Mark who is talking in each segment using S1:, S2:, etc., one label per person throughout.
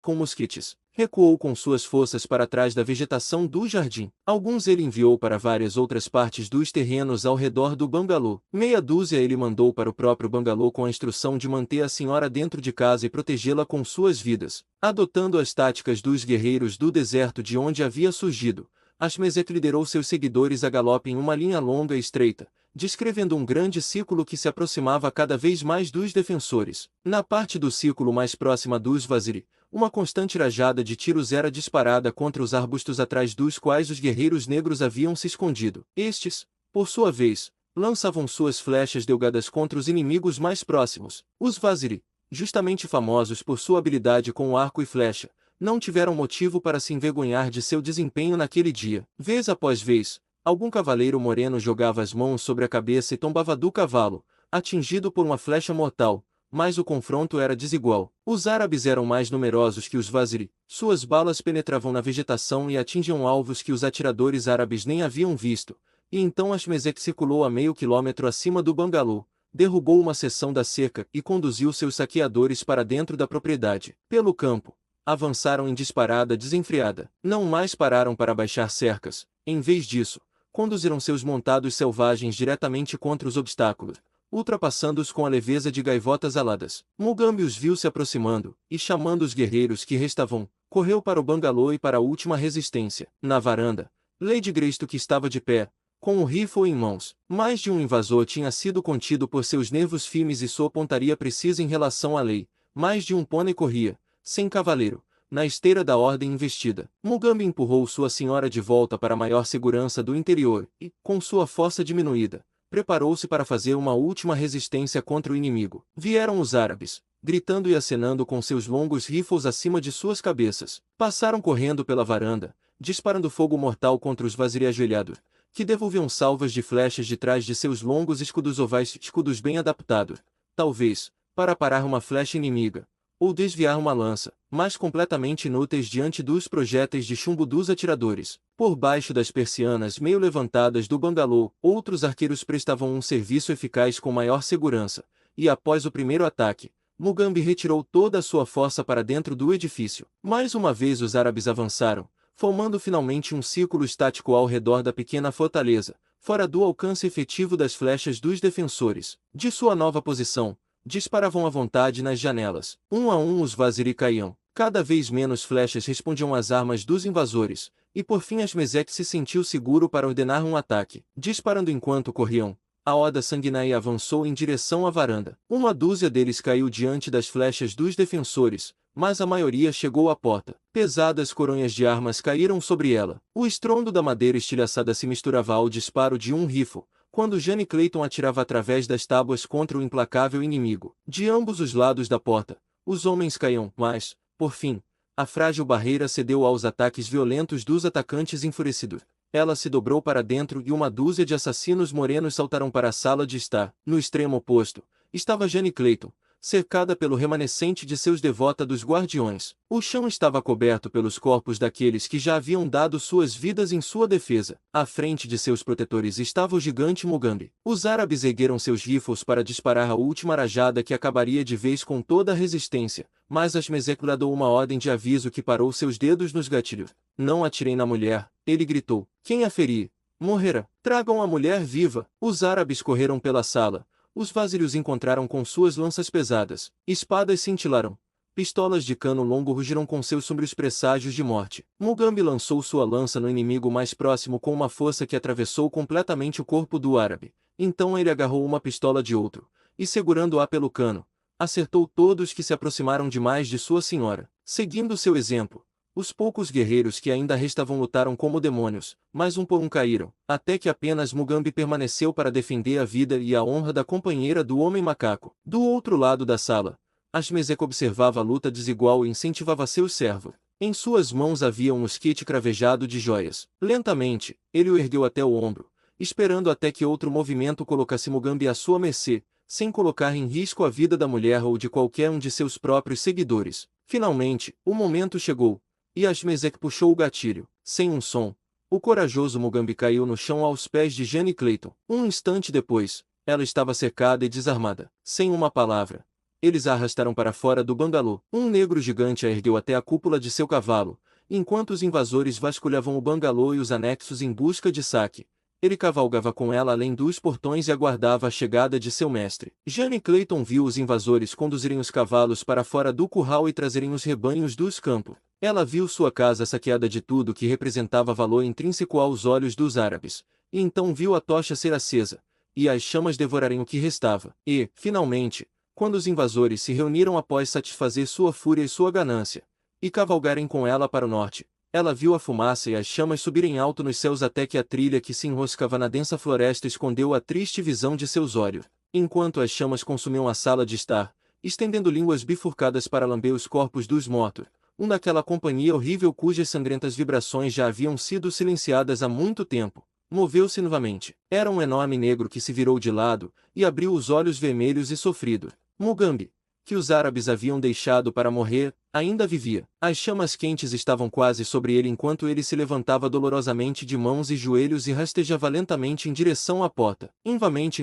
S1: com mosquites. Recuou com suas forças para trás da vegetação do jardim. Alguns ele enviou para várias outras partes dos terrenos ao redor do bangalô. Meia dúzia ele mandou para o próprio bangalô com a instrução de manter a senhora dentro de casa e protegê-la com suas vidas. Adotando as táticas dos guerreiros do deserto de onde havia surgido, Ashmezek liderou seus seguidores a galope em uma linha longa e estreita, descrevendo um grande círculo que se aproximava cada vez mais dos defensores. Na parte do círculo mais próxima dos Vaziri, uma constante rajada de tiros era disparada contra os arbustos atrás dos quais os guerreiros negros haviam se escondido. Estes, por sua vez, lançavam suas flechas delgadas contra os inimigos mais próximos. Os Vaziri, justamente famosos por sua habilidade com o arco e flecha, não tiveram motivo para se envergonhar de seu desempenho naquele dia. Vez após vez, algum cavaleiro moreno jogava as mãos sobre a cabeça e tombava do cavalo, atingido por uma flecha mortal, mas o confronto era desigual. Os árabes eram mais numerosos que os Vaziri, suas balas penetravam na vegetação e atingiam alvos que os atiradores árabes nem haviam visto, e então Ashmezek circulou a meio quilômetro acima do bangalô, derrubou uma seção da cerca e conduziu seus saqueadores para dentro da propriedade. Pelo campo, avançaram em disparada desenfreada. Não mais pararam para baixar cercas, em vez disso, conduziram seus montados selvagens diretamente contra os obstáculos, ultrapassando-os com a leveza de gaivotas aladas. Mugambi os viu se aproximando, e chamando os guerreiros que restavam, correu para o bangalô e para a última resistência. Na varanda, Lady Greystoke estava de pé, com o rifle em mãos. Mais de um invasor tinha sido contido por seus nervos firmes e sua pontaria precisa em relação à lei. Mais de um pônei corria, sem cavaleiro, na esteira da ordem investida. Mugambi empurrou sua senhora de volta para a maior segurança do interior e, com sua força diminuída, preparou-se para fazer uma última resistência contra o inimigo. Vieram os árabes, gritando e acenando com seus longos rifles acima de suas cabeças. Passaram correndo pela varanda, disparando fogo mortal contra os Vaziri ajoelhados, que devolviam salvas de flechas de trás de seus longos escudos ovais, escudos bem adaptados, talvez, para parar uma flecha inimiga, ou desviar uma lança, mas completamente inúteis diante dos projéteis de chumbo dos atiradores. Por baixo das persianas meio levantadas do bangalô, outros arqueiros prestavam um serviço eficaz com maior segurança, e após o primeiro ataque, Mugambi retirou toda a sua força para dentro do edifício. Mais uma vez os árabes avançaram, formando finalmente um círculo estático ao redor da pequena fortaleza, fora do alcance efetivo das flechas dos defensores. De sua nova posição, disparavam à vontade nas janelas. Um a um os Vaziri caíam. Cada vez menos flechas respondiam às armas dos invasores, e por fim Ashmezek se sentiu seguro para ordenar um ataque. Disparando enquanto corriam, a horda sanguinária avançou em direção à varanda. Uma dúzia deles caiu diante das flechas dos defensores, mas a maioria chegou à porta. Pesadas coronhas de armas caíram sobre ela. O estrondo da madeira estilhaçada se misturava ao disparo de um rifle, quando Jane Clayton atirava através das tábuas contra o implacável inimigo. De ambos os lados da porta, os homens caíam, mas, por fim, a frágil barreira cedeu aos ataques violentos dos atacantes enfurecidos. Ela se dobrou para dentro e uma dúzia de assassinos morenos saltaram para a sala de estar. No extremo oposto, estava Jane Clayton, cercada pelo remanescente de seus devota dos guardiões. O chão estava coberto pelos corpos daqueles que já haviam dado suas vidas em sua defesa. À frente de seus protetores estava o gigante Mugambi. Os árabes ergueram seus rifles para disparar a última rajada que acabaria de vez com toda a resistência, mas Ashmezek deu uma ordem de aviso que parou seus dedos nos gatilhos. Não atirem na mulher, ele gritou. Quem a ferir, morrerá. Tragam a mulher viva. Os árabes correram pela sala. Os Vaziri os encontraram com suas lanças pesadas. Espadas cintilaram. Pistolas de cano longo rugiram com seus sombrios presságios de morte. Mugambi lançou sua lança no inimigo mais próximo com uma força que atravessou completamente o corpo do árabe. Então ele agarrou uma pistola de outro, e segurando-a pelo cano, acertou todos que se aproximaram demais de sua senhora. Seguindo seu exemplo, os poucos guerreiros que ainda restavam lutaram como demônios, mas um por um caíram, até que apenas Mugambi permaneceu para defender a vida e a honra da companheira do homem macaco. Do outro lado da sala, Ashmezek observava a luta desigual e incentivava seus servos. Em suas mãos havia um mosquete cravejado de joias. Lentamente, ele o ergueu até o ombro, esperando até que outro movimento colocasse Mugambi à sua mercê, sem colocar em risco a vida da mulher ou de qualquer um de seus próprios seguidores. Finalmente, o momento chegou, e Ashmezek puxou o gatilho. Sem um som, o corajoso Mugambi caiu no chão aos pés de Jane Clayton. Um instante depois, ela estava cercada e desarmada. Sem uma palavra, eles a arrastaram para fora do bangalô. Um negro gigante a ergueu até a cúpula de seu cavalo, enquanto os invasores vasculhavam o bangalô e os anexos em busca de saque. Ele cavalgava com ela além dos portões e aguardava a chegada de seu mestre. Jane Clayton viu os invasores conduzirem os cavalos para fora do curral e trazerem os rebanhos dos campos. Ela viu sua casa saqueada de tudo que representava valor intrínseco aos olhos dos árabes, e então viu a tocha ser acesa, e as chamas devorarem o que restava. E, finalmente, quando os invasores se reuniram após satisfazer sua fúria e sua ganância, e cavalgarem com ela para o norte, ela viu a fumaça e as chamas subirem alto nos céus até que a trilha que se enroscava na densa floresta escondeu a triste visão de seus olhos. Enquanto as chamas consumiam a sala de estar, estendendo línguas bifurcadas para lamber os corpos dos mortos, um daquela companhia horrível cujas sangrentas vibrações já haviam sido silenciadas há muito tempo, moveu-se novamente. Era um enorme negro que se virou de lado, e abriu os olhos vermelhos e sofrido. Mugambi, que os árabes haviam deixado para morrer, ainda vivia. As chamas quentes estavam quase sobre ele enquanto ele se levantava dolorosamente de mãos e joelhos e rastejava lentamente em direção à porta. Invamente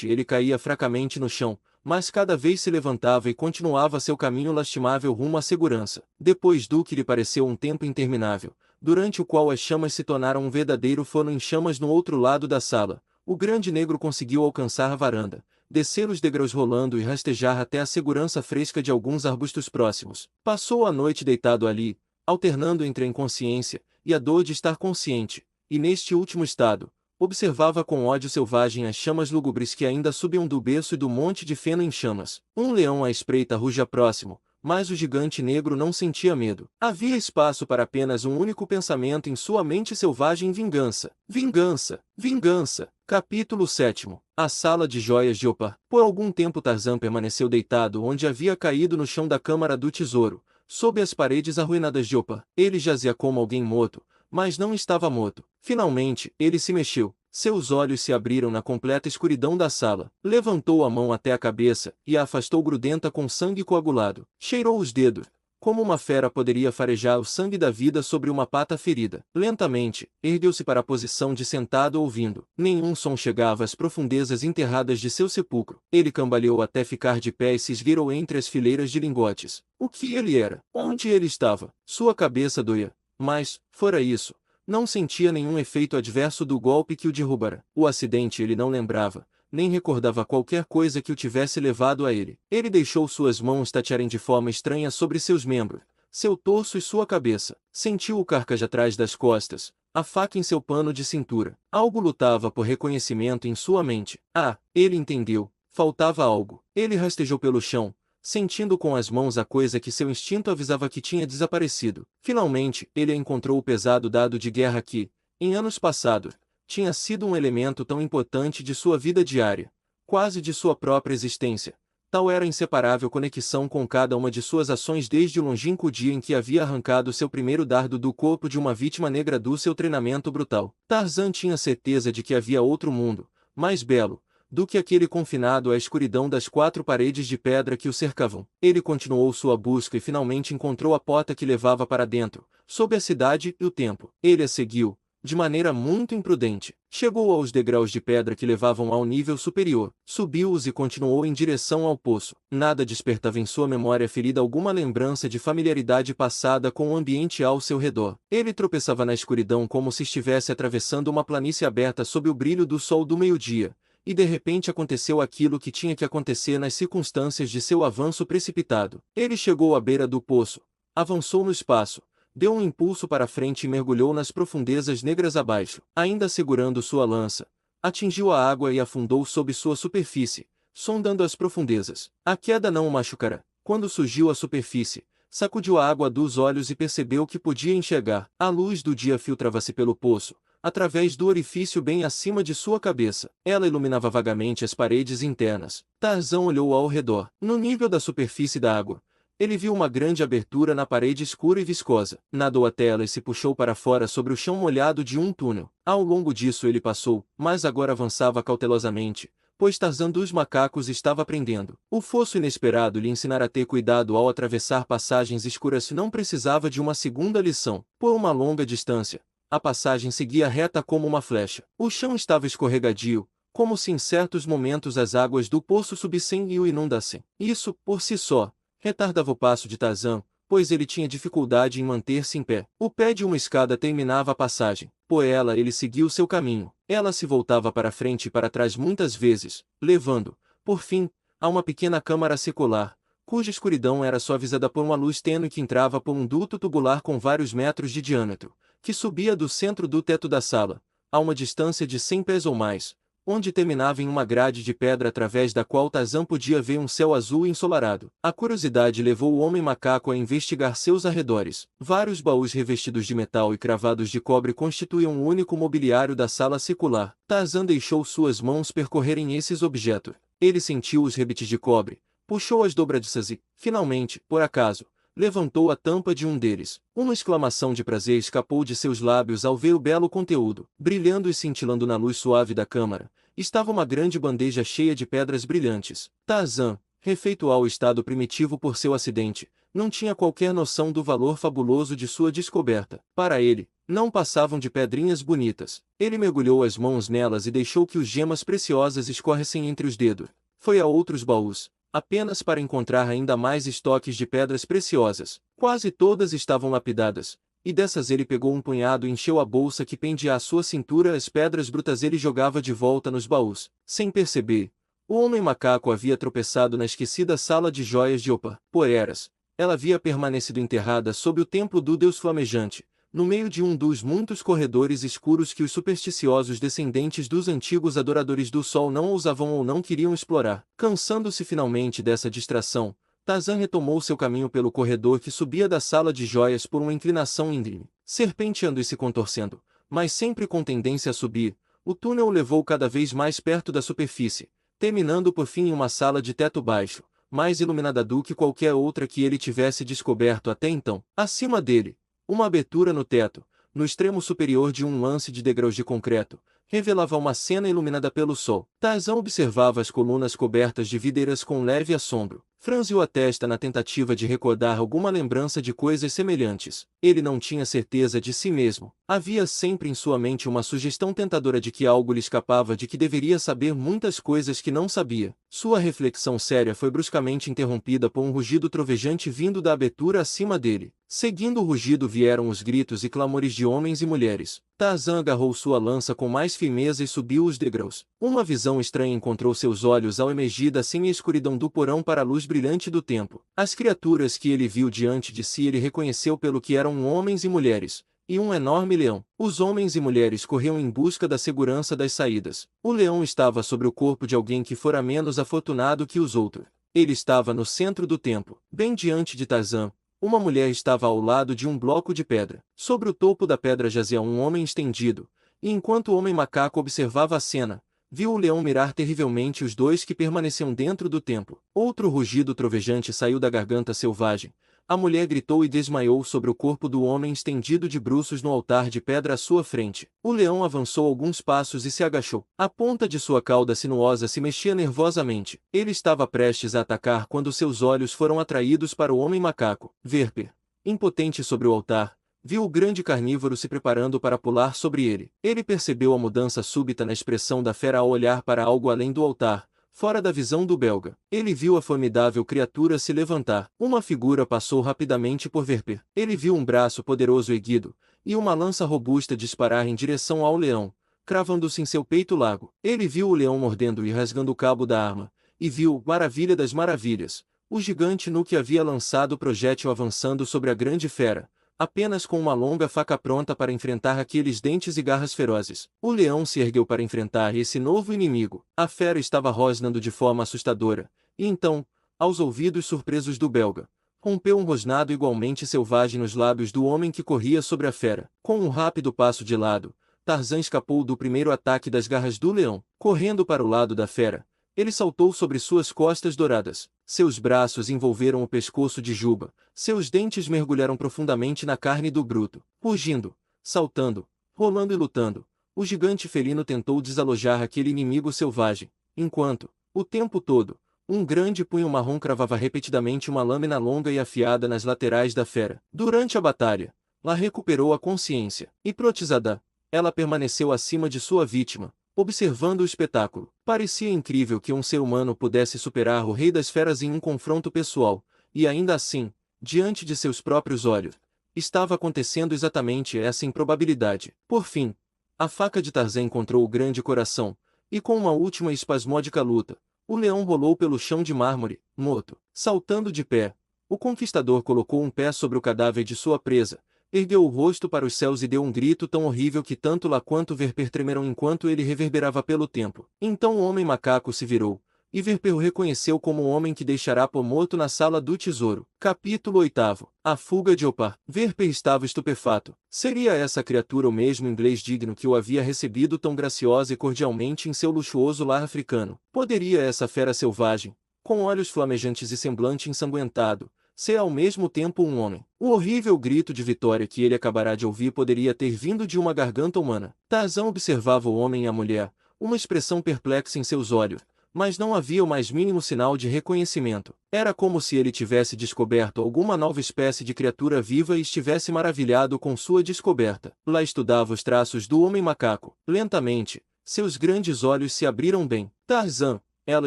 S1: ele caía fracamente no chão, mas cada vez se levantava e continuava seu caminho lastimável rumo à segurança. Depois do que lhe pareceu um tempo interminável, durante o qual as chamas se tornaram um verdadeiro forno em chamas no outro lado da sala, o grande negro conseguiu alcançar a varanda, descer os degraus rolando e rastejar até a segurança fresca de alguns arbustos próximos. Passou a noite deitado ali, alternando entre a inconsciência e a dor de estar consciente, e neste último estado, observava com ódio selvagem as chamas lúgubres que ainda subiam do berço e do monte de feno em chamas. Um leão à espreita rugia próximo, mas o gigante negro não sentia medo. Havia espaço para apenas um único pensamento em sua mente selvagem: vingança. Vingança. Vingança. Capítulo 7. A Sala de Joias de Opar. Por algum tempo Tarzan permaneceu deitado onde havia caído no chão da Câmara do Tesouro, sob as paredes arruinadas de Opar. Ele jazia como alguém morto, mas não estava morto. Finalmente, ele se mexeu. Seus olhos se abriram na completa escuridão da sala. Levantou a mão até a cabeça e a afastou grudenta com sangue coagulado. Cheirou os dedos. Como uma fera poderia farejar o sangue da vida sobre uma pata ferida. Lentamente, ergueu-se para a posição de sentado ouvindo. Nenhum som chegava às profundezas enterradas de seu sepulcro. Ele cambaleou até ficar de pé e se esgueirou entre as fileiras de lingotes. O que ele era? Onde ele estava? Sua cabeça doía. Mas, fora isso, não sentia nenhum efeito adverso do golpe que o derrubara. O acidente ele não lembrava, nem recordava qualquer coisa que o tivesse levado a ele. Ele deixou suas mãos tatearem de forma estranha sobre seus membros, seu torso e sua cabeça. Sentiu o carcaj atrás das costas, a faca em seu pano de cintura. Algo lutava por reconhecimento em sua mente. Ah, ele entendeu. Faltava algo. Ele rastejou pelo chão, sentindo com as mãos a coisa que seu instinto avisava que tinha desaparecido. Finalmente, ele encontrou o pesado dado de guerra que, em anos passados, tinha sido um elemento tão importante de sua vida diária, quase de sua própria existência. Tal era a inseparável conexão com cada uma de suas ações desde o longínquo dia em que havia arrancado seu primeiro dardo do corpo de uma vítima negra do seu treinamento brutal. Tarzan tinha certeza de que havia outro mundo, mais belo, do que aquele confinado à escuridão das quatro paredes de pedra que o cercavam. Ele continuou sua busca e finalmente encontrou a porta que levava para dentro, sob a cidade e o tempo. Ele a seguiu, de maneira muito imprudente. Chegou aos degraus de pedra que levavam ao nível superior, subiu-os e continuou em direção ao poço. Nada despertava em sua memória ferida alguma lembrança de familiaridade passada com o ambiente ao seu redor. Ele tropeçava na escuridão como se estivesse atravessando uma planície aberta sob o brilho do sol do meio-dia. E de repente aconteceu aquilo que tinha que acontecer nas circunstâncias de seu avanço precipitado. Ele chegou à beira do poço, avançou no espaço, deu um impulso para frente e mergulhou nas profundezas negras abaixo. Ainda segurando sua lança, atingiu a água e afundou sob sua superfície, sondando as profundezas. A queda não o machucara. Quando surgiu à superfície, sacudiu a água dos olhos e percebeu que podia enxergar. A luz do dia filtrava-se pelo poço, através do orifício bem acima de sua cabeça. Ela iluminava vagamente as paredes internas. Tarzan olhou ao redor. No nível da superfície da água, ele viu uma grande abertura na parede escura e viscosa. Nadou até ela e se puxou para fora sobre o chão molhado de um túnel. Ao longo disso ele passou, mas agora avançava cautelosamente, pois Tarzan dos macacos estava aprendendo. O fosso inesperado lhe ensinara a ter cuidado ao atravessar passagens escuras. Não precisava de uma segunda lição. Por uma longa distância, a passagem seguia reta como uma flecha. O chão estava escorregadio, como se em certos momentos as águas do poço subissem e o inundassem. Isso, por si só, retardava o passo de Tarzan, pois ele tinha dificuldade em manter-se em pé. O pé de uma escada terminava a passagem. Por ela ele seguiu seu caminho. Ela se voltava para frente e para trás muitas vezes, levando, por fim, a uma pequena câmara secular, cuja escuridão era suavizada por uma luz tênue que entrava por um duto tubular com vários metros de diâmetro, que subia do centro do teto da sala, a uma distância de 100 pés ou mais, onde terminava em uma grade de pedra através da qual Tarzan podia ver um céu azul e ensolarado. A curiosidade levou o homem macaco a investigar seus arredores. Vários baús revestidos de metal e cravados de cobre constituíam o único mobiliário da sala secular. Tarzan deixou suas mãos percorrerem esses objetos. Ele sentiu os rebites de cobre, puxou as dobradiças e, finalmente, por acaso, levantou a tampa de um deles. Uma exclamação de prazer escapou de seus lábios ao ver o belo conteúdo. Brilhando e cintilando na luz suave da câmara, estava uma grande bandeja cheia de pedras brilhantes. Tarzan, refeito ao estado primitivo por seu acidente, não tinha qualquer noção do valor fabuloso de sua descoberta. Para ele, não passavam de pedrinhas bonitas. Ele mergulhou as mãos nelas e deixou que os gemas preciosas escorressem entre os dedos. Foi a outros baús, apenas para encontrar ainda mais estoques de pedras preciosas. Quase todas estavam lapidadas, e dessas ele pegou um punhado e encheu a bolsa que pendia à sua cintura. As pedras brutas ele jogava de volta nos baús. Sem perceber, o homem macaco havia tropeçado na esquecida sala de joias de Opa. Por eras, ela havia permanecido enterrada sob o templo do Deus Flamejante, no meio de um dos muitos corredores escuros que os supersticiosos descendentes dos antigos adoradores do sol não ousavam ou não queriam explorar. Cansando-se finalmente dessa distração, Tarzan retomou seu caminho pelo corredor que subia da sala de joias por uma inclinação íngreme. Serpenteando e se contorcendo, mas sempre com tendência a subir, o túnel o levou cada vez mais perto da superfície, terminando por fim em uma sala de teto baixo, mais iluminada do que qualquer outra que ele tivesse descoberto até então. Acima dele, uma abertura no teto, no extremo superior de um lance de degraus de concreto, revelava uma cena iluminada pelo sol. Tarzan observava as colunas cobertas de videiras com leve assombro. Franziu a testa na tentativa de recordar alguma lembrança de coisas semelhantes. Ele não tinha certeza de si mesmo. Havia sempre em sua mente uma sugestão tentadora de que algo lhe escapava, de que deveria saber muitas coisas que não sabia. Sua reflexão séria foi bruscamente interrompida por um rugido trovejante vindo da abertura acima dele. Seguindo o rugido vieram os gritos e clamores de homens e mulheres. Tarzan agarrou sua lança com mais firmeza e subiu os degraus. Uma visão estranha encontrou seus olhos ao emergir da semi-escuridão do porão para a luz brilhante do templo. As criaturas que ele viu diante de si ele reconheceu pelo que eram homens e mulheres, e um enorme leão. Os homens e mulheres corriam em busca da segurança das saídas. O leão estava sobre o corpo de alguém que fora menos afortunado que os outros. Ele estava no centro do templo, bem diante de Tarzan. Uma mulher estava ao lado de um bloco de pedra. Sobre o topo da pedra jazia um homem estendido, e enquanto o homem macaco observava a cena, viu o leão mirar terrivelmente os dois que permaneciam dentro do templo. Outro rugido trovejante saiu da garganta selvagem. A mulher gritou e desmaiou sobre o corpo do homem estendido de bruços no altar de pedra à sua frente. O leão avançou alguns passos e se agachou. A ponta de sua cauda sinuosa se mexia nervosamente. Ele estava prestes a atacar quando seus olhos foram atraídos para o homem macaco. Verper, impotente sobre o altar, viu o grande carnívoro se preparando para pular sobre ele. Ele percebeu a mudança súbita na expressão da fera ao olhar para algo além do altar, fora da visão do belga. Ele viu a formidável criatura se levantar. Uma figura passou rapidamente por Verper. Ele viu um braço poderoso erguido, e uma lança robusta disparar em direção ao leão, cravando-se em seu peito largo. Ele viu o leão mordendo e rasgando o cabo da arma, e viu, maravilha das maravilhas, o gigante nu que havia lançado o projétil avançando sobre a grande fera, apenas com uma longa faca pronta para enfrentar aqueles dentes e garras ferozes. O leão se ergueu para enfrentar esse novo inimigo. A fera estava rosnando de forma assustadora, e então, aos ouvidos surpresos do belga, rompeu um rosnado igualmente selvagem nos lábios do homem que corria sobre a fera. Com um rápido passo de lado, Tarzan escapou do primeiro ataque das garras do leão. Correndo para o lado da fera, ele saltou sobre suas costas douradas. Seus braços envolveram o pescoço de Juba, seus dentes mergulharam profundamente na carne do bruto. Rugindo, saltando, rolando e lutando, o gigante felino tentou desalojar aquele inimigo selvagem, enquanto, o tempo todo, um grande punho marrom cravava repetidamente uma lâmina longa e afiada nas laterais da fera. Durante a batalha, lá recuperou a consciência. Hipnotizada, ela permaneceu acima de sua vítima, observando o espetáculo. Parecia incrível que um ser humano pudesse superar o rei das feras em um confronto pessoal, e ainda assim, diante de seus próprios olhos, estava acontecendo exatamente essa improbabilidade. Por fim, a faca de Tarzan encontrou o grande coração, e com uma última e espasmódica luta, o leão rolou pelo chão de mármore, morto. Saltando de pé, o conquistador colocou um pé sobre o cadáver de sua presa, ergueu o rosto para os céus e deu um grito tão horrível que tanto Lá quanto Verper tremeram enquanto ele reverberava pelo templo. Então o homem macaco se virou, e Verper o reconheceu como o homem que deixará Pomoto na sala do tesouro. Capítulo 8. A fuga de Opar. Verper estava estupefato. Seria essa criatura o mesmo inglês digno que o havia recebido tão graciosa e cordialmente em seu luxuoso lar africano? Poderia essa fera selvagem, com olhos flamejantes e semblante ensanguentado, ser ao mesmo tempo um homem? O horrível grito de vitória que ele acabará de ouvir poderia ter vindo de uma garganta humana. Tarzan observava o homem e a mulher, uma expressão perplexa em seus olhos, mas não havia o mais mínimo sinal de reconhecimento. Era como se ele tivesse descoberto alguma nova espécie de criatura viva e estivesse maravilhado com sua descoberta. Lá estudava os traços do homem macaco. Lentamente, seus grandes olhos se abriram bem. Tarzan, ela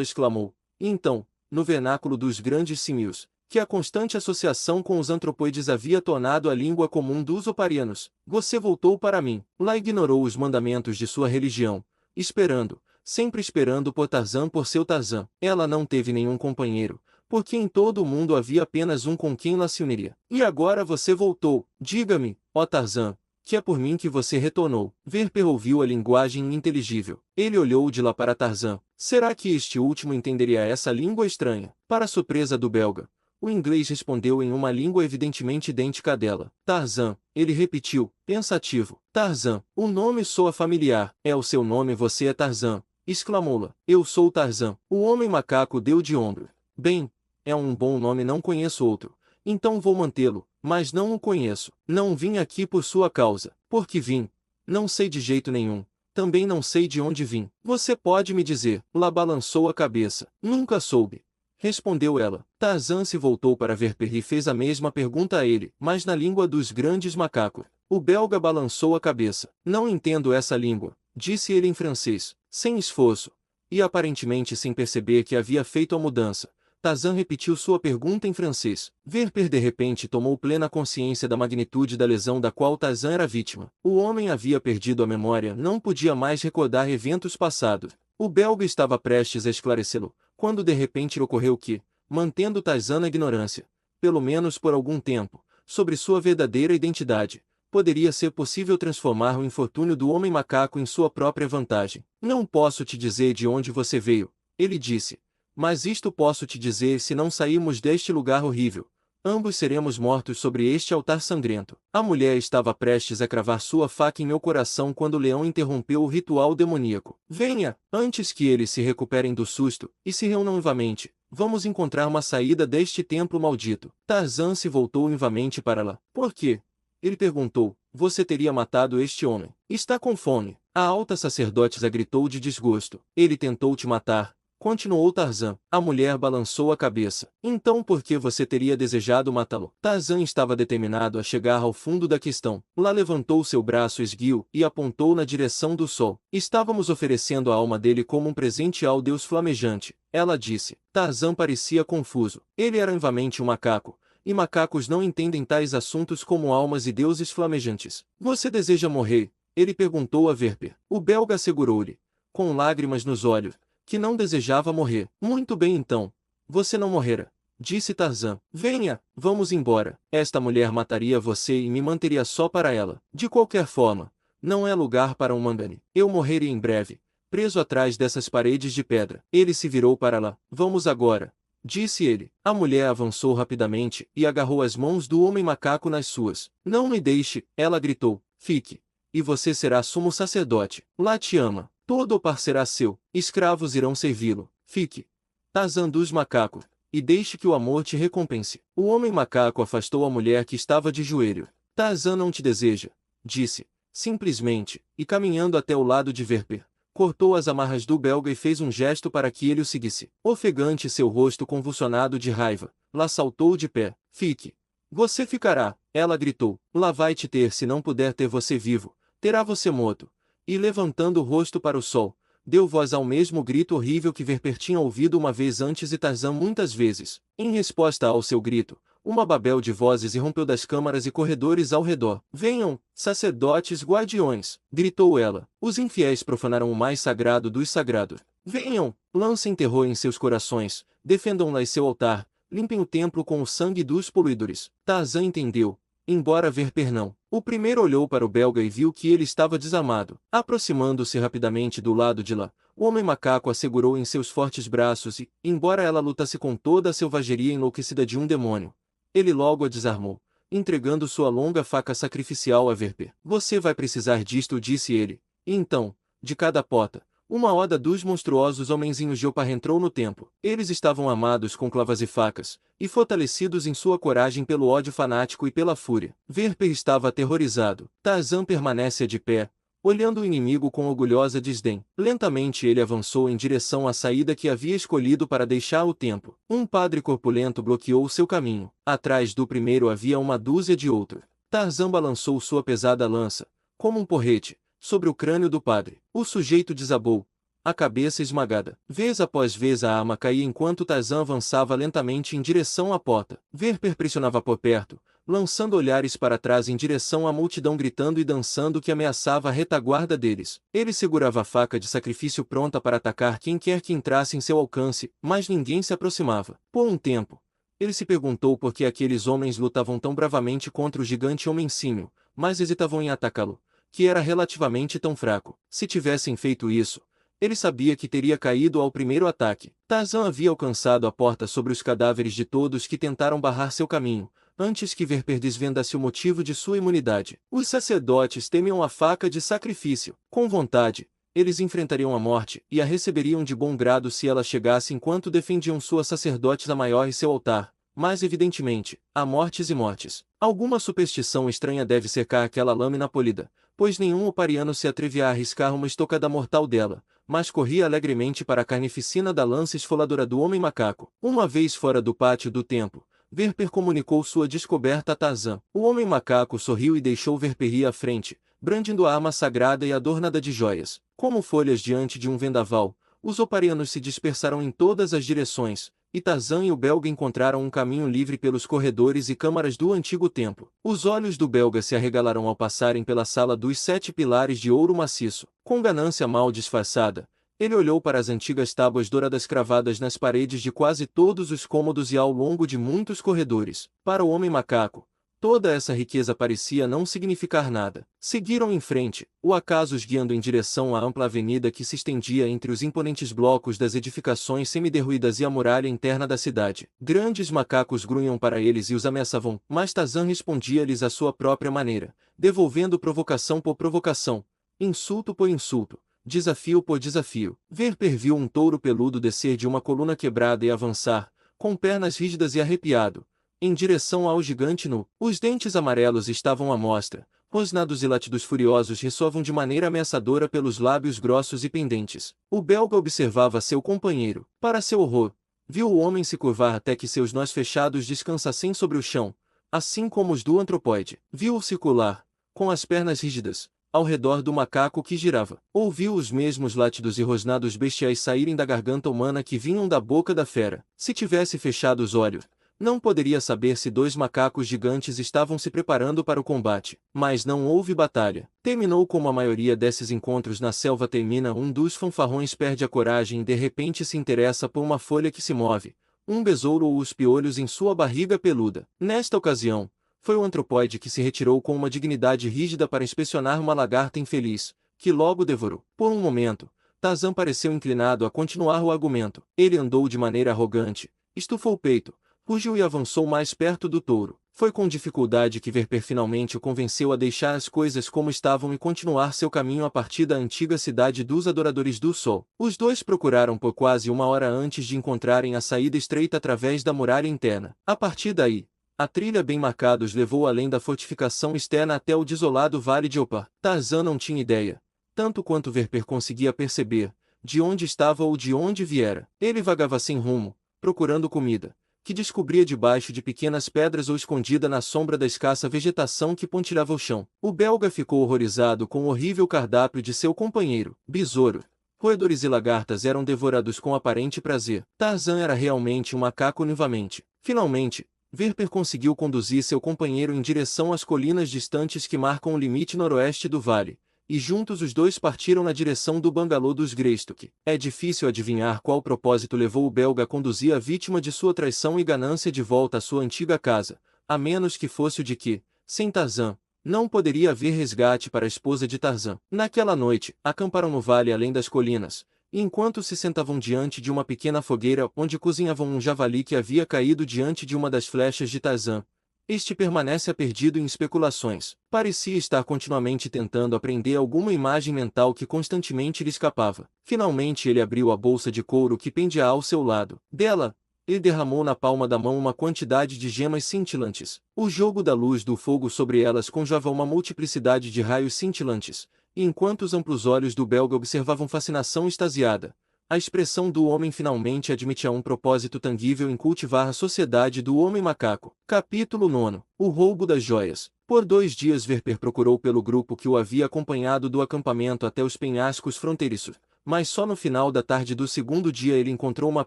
S1: exclamou. E então, no vernáculo dos grandes símios, que a constante associação com os antropoides havia tornado a língua comum dos oparianos, você voltou para mim. Lá ignorou os mandamentos de sua religião, esperando, sempre esperando por Tarzan por seu Tarzan. Ela não teve nenhum companheiro, porque em todo o mundo havia apenas um com quem ela se uniria. E agora você voltou. Diga-me, ó Tarzan, que é por mim que você retornou. Verper ouviu a linguagem ininteligível. Ele olhou de lá para Tarzan. Será que este último entenderia essa língua estranha? Para surpresa do belga, o inglês respondeu em uma língua evidentemente idêntica à dela. Tarzan, ele repetiu, pensativo. Tarzan, o nome soa familiar. É o seu nome, você é Tarzan, exclamou-la. Eu sou Tarzan. O homem macaco deu de ombro. Bem, é um bom nome, não conheço outro. Então vou mantê-lo, mas não o conheço. Não vim aqui por sua causa. Por que vim? Não sei de jeito nenhum. Também não sei de onde vim. Você pode me dizer? Lá balançou a cabeça. Nunca soube, respondeu ela. Tarzan se voltou para Verper e fez a mesma pergunta a ele, mas na língua dos grandes macacos. O belga balançou a cabeça. Não entendo essa língua, disse ele em francês, sem esforço, e aparentemente sem perceber que havia feito a mudança. Tarzan repetiu sua pergunta em francês. Verper de repente tomou plena consciência da magnitude da lesão da qual Tarzan era vítima. O homem havia perdido a memória, não podia mais recordar eventos passados. O belga estava prestes a esclarecê-lo, quando de repente lhe ocorreu que, mantendo Tarzan na ignorância, pelo menos por algum tempo, sobre sua verdadeira identidade, poderia ser possível transformar o infortúnio do homem macaco em sua própria vantagem. Não posso te dizer de onde você veio, ele disse. Mas isto posso te dizer: se não sairmos deste lugar horrível, ambos seremos mortos sobre este altar sangrento. A mulher estava prestes a cravar sua faca em meu coração quando o leão interrompeu o ritual demoníaco. Venha, antes que eles se recuperem do susto, e se reúnam novamente. Vamos encontrar uma saída deste templo maldito. Tarzan se voltou vivamente para lá. Por quê? Ele perguntou. Você teria matado este homem. Está com fome. A alta sacerdotisa gritou de desgosto. Ele tentou te matar, continuou Tarzan. A mulher balançou a cabeça. Então por que você teria desejado matá-lo? Tarzan estava determinado a chegar ao fundo da questão. Lá levantou seu braço esguio e apontou na direção do sol. Estávamos oferecendo a alma dele como um presente ao deus flamejante, ela disse. Tarzan parecia confuso. Ele era vivamente um macaco, e macacos não entendem tais assuntos como almas e deuses flamejantes. Você deseja morrer? Ele perguntou a Verper. O belga assegurou-lhe, com lágrimas nos olhos, que não desejava morrer. Muito bem então. Você não morrerá, disse Tarzan. Venha, vamos embora. Esta mulher mataria você e me manteria só para ela. De qualquer forma, não é lugar para um mangane. Eu morreria em breve, preso atrás dessas paredes de pedra. Ele se virou para lá. Vamos agora, disse ele. A mulher avançou rapidamente e agarrou as mãos do homem macaco nas suas. Não me deixe, ela gritou. Fique, e você será sumo sacerdote. Lá te ama. Todo o par será seu, escravos irão servi-lo. Fique, Tarzan dos macacos, e deixe que o amor te recompense. O homem macaco afastou a mulher que estava de joelho. Tarzan não te deseja, disse, simplesmente, e caminhando até o lado de Verper, cortou as amarras do belga e fez um gesto para que ele o seguisse. Ofegante, seu rosto convulsionado de raiva, lá saltou de pé. Fique. Você ficará, ela gritou. Lá vai te ter. Se não puder ter você vivo, terá você morto. E levantando o rosto para o sol, deu voz ao mesmo grito horrível que Verper tinha ouvido uma vez antes e Tarzan muitas vezes. Em resposta ao seu grito, uma babel de vozes irrompeu das câmaras e corredores ao redor. Venham, sacerdotes guardiões, gritou ela. Os infiéis profanaram o mais sagrado dos sagrados. Venham, lancem terror em seus corações, defendam-la e seu altar, limpem o templo com o sangue dos poluidores. Tarzan entendeu, embora Verper não. O primeiro olhou para o belga e viu que ele estava desarmado. Aproximando-se rapidamente do lado de lá, o homem macaco a segurou em seus fortes braços e, embora ela lutasse com toda a selvageria enlouquecida de um demônio, ele logo a desarmou, entregando sua longa faca sacrificial a Verper. Você vai precisar disto, disse ele. E então, de cada pota, uma horda dos monstruosos homenzinhos de Opar entrou no templo. Eles estavam armados com clavas e facas, e fortalecidos em sua coragem pelo ódio fanático e pela fúria. Verper estava aterrorizado. Tarzan permanece de pé, olhando o inimigo com orgulhosa desdém. Lentamente ele avançou em direção à saída que havia escolhido para deixar o templo. Um padre corpulento bloqueou seu caminho. Atrás do primeiro havia uma dúzia de outros. Tarzan balançou sua pesada lança, como um porrete, sobre o crânio do padre. O sujeito desabou, a cabeça esmagada. Vez após vez a arma caía enquanto Tarzan avançava lentamente em direção à porta. Verper pressionava por perto, lançando olhares para trás em direção à multidão gritando e dançando que ameaçava a retaguarda deles. Ele segurava a faca de sacrifício pronta para atacar quem quer que entrasse em seu alcance, mas ninguém se aproximava. Por um tempo, ele se perguntou por que aqueles homens lutavam tão bravamente contra o gigante homencinho, mas hesitavam em atacá-lo, que era relativamente tão fraco. Se tivessem feito isso, ele sabia que teria caído ao primeiro ataque. Tarzan havia alcançado a porta sobre os cadáveres de todos que tentaram barrar seu caminho, antes que Verper desvendasse o motivo de sua imunidade. Os sacerdotes temiam a faca de sacrifício. Com vontade, eles enfrentariam a morte e a receberiam de bom grado se ela chegasse enquanto defendiam suas sacerdotes a maior e seu altar. Mas evidentemente, há mortes e mortes. Alguma superstição estranha deve cercar aquela lâmina polida, pois nenhum opariano se atrevia a arriscar uma estocada mortal dela, mas corria alegremente para a carnificina da lança esfoladora do homem macaco. Uma vez fora do pátio do templo, Verper comunicou sua descoberta a Tarzan. O homem macaco sorriu e deixou Verper ir à frente, brandindo a arma sagrada e adornada de joias. Como folhas diante de um vendaval, os oparianos se dispersaram em todas as direções, e Tarzan e o belga encontraram um caminho livre pelos corredores e câmaras do antigo templo. Os olhos do belga se arregalaram ao passarem pela sala dos 7 pilares de ouro maciço. Com ganância mal disfarçada, ele olhou para as antigas tábuas douradas cravadas nas paredes de quase todos os cômodos e ao longo de muitos corredores. Para o homem macaco, toda essa riqueza parecia não significar nada. Seguiram em frente, o acaso os guiando em direção à ampla avenida que se estendia entre os imponentes blocos das edificações semiderruídas e a muralha interna da cidade. Grandes macacos grunham para eles e os ameaçavam, mas Tarzan respondia-lhes à sua própria maneira, devolvendo provocação por provocação, insulto por insulto, desafio por desafio. Verper viu um touro peludo descer de uma coluna quebrada e avançar, com pernas rígidas e arrepiado, em direção ao gigante nu. Os dentes amarelos estavam à mostra, rosnados e latidos furiosos ressoavam de maneira ameaçadora pelos lábios grossos e pendentes. O belga observava seu companheiro. Para seu horror, viu o homem se curvar até que seus nós fechados descansassem sobre o chão, assim como os do antropoide. Viu-o circular, com as pernas rígidas, ao redor do macaco que girava. Ouviu os mesmos latidos e rosnados bestiais saírem da garganta humana que vinham da boca da fera. Se tivesse fechado os olhos, não poderia saber se 2 macacos gigantes estavam se preparando para o combate. Mas não houve batalha. Terminou como a maioria desses encontros na selva termina: um dos fanfarrões perde a coragem e de repente se interessa por uma folha que se move, um besouro ou os piolhos em sua barriga peluda. Nesta ocasião, foi o antropoide que se retirou com uma dignidade rígida para inspecionar uma lagarta infeliz, que logo devorou. Por um momento, Tarzan pareceu inclinado a continuar o argumento. Ele andou de maneira arrogante, estufou o peito, rugiu e avançou mais perto do touro. Foi com dificuldade que Verper finalmente o convenceu a deixar as coisas como estavam e continuar seu caminho a partir da antiga cidade dos Adoradores do Sol. Os dois procuraram por quase uma hora antes de encontrarem a saída estreita através da muralha interna. A partir daí, a trilha bem marcada os levou além da fortificação externa até o desolado vale de Opar. Tarzan não tinha ideia, tanto quanto Verper conseguia perceber, de onde estava ou de onde viera. Ele vagava sem rumo, procurando comida, que descobria debaixo de pequenas pedras ou escondida na sombra da escassa vegetação que pontilhava o chão. O belga ficou horrorizado com o horrível cardápio de seu companheiro. Besouro, Roedores e lagartas eram devorados com aparente prazer. Tarzan era realmente um macaco onivamente. Finalmente, Verper conseguiu conduzir seu companheiro em direção às colinas distantes que marcam o limite noroeste do vale, e juntos os dois partiram na direção do bangalô dos Greystoke. É difícil adivinhar qual propósito levou o belga a conduzir a vítima de sua traição e ganância de volta à sua antiga casa, a menos que fosse o de que, sem Tarzan, não poderia haver resgate para a esposa de Tarzan. Naquela noite, acamparam no vale além das colinas, e enquanto se sentavam diante de uma pequena fogueira onde cozinhavam um javali que havia caído diante de uma das flechas de Tarzan, este permanece perdido em especulações. Parecia estar continuamente tentando aprender alguma imagem mental que constantemente lhe escapava. Finalmente ele abriu a bolsa de couro que pendia ao seu lado. Dela, ele derramou na palma da mão uma quantidade de gemas cintilantes. O jogo da luz do fogo sobre elas conjurava uma multiplicidade de raios cintilantes, e enquanto os amplos olhos do belga observavam fascinação extasiada, a expressão do homem finalmente admitia um propósito tangível em cultivar a sociedade do homem-macaco. Capítulo 9. O roubo das joias. Por 2 dias Verper procurou pelo grupo que o havia acompanhado do acampamento até os penhascos fronteiriços, mas só no final da tarde do segundo dia ele encontrou uma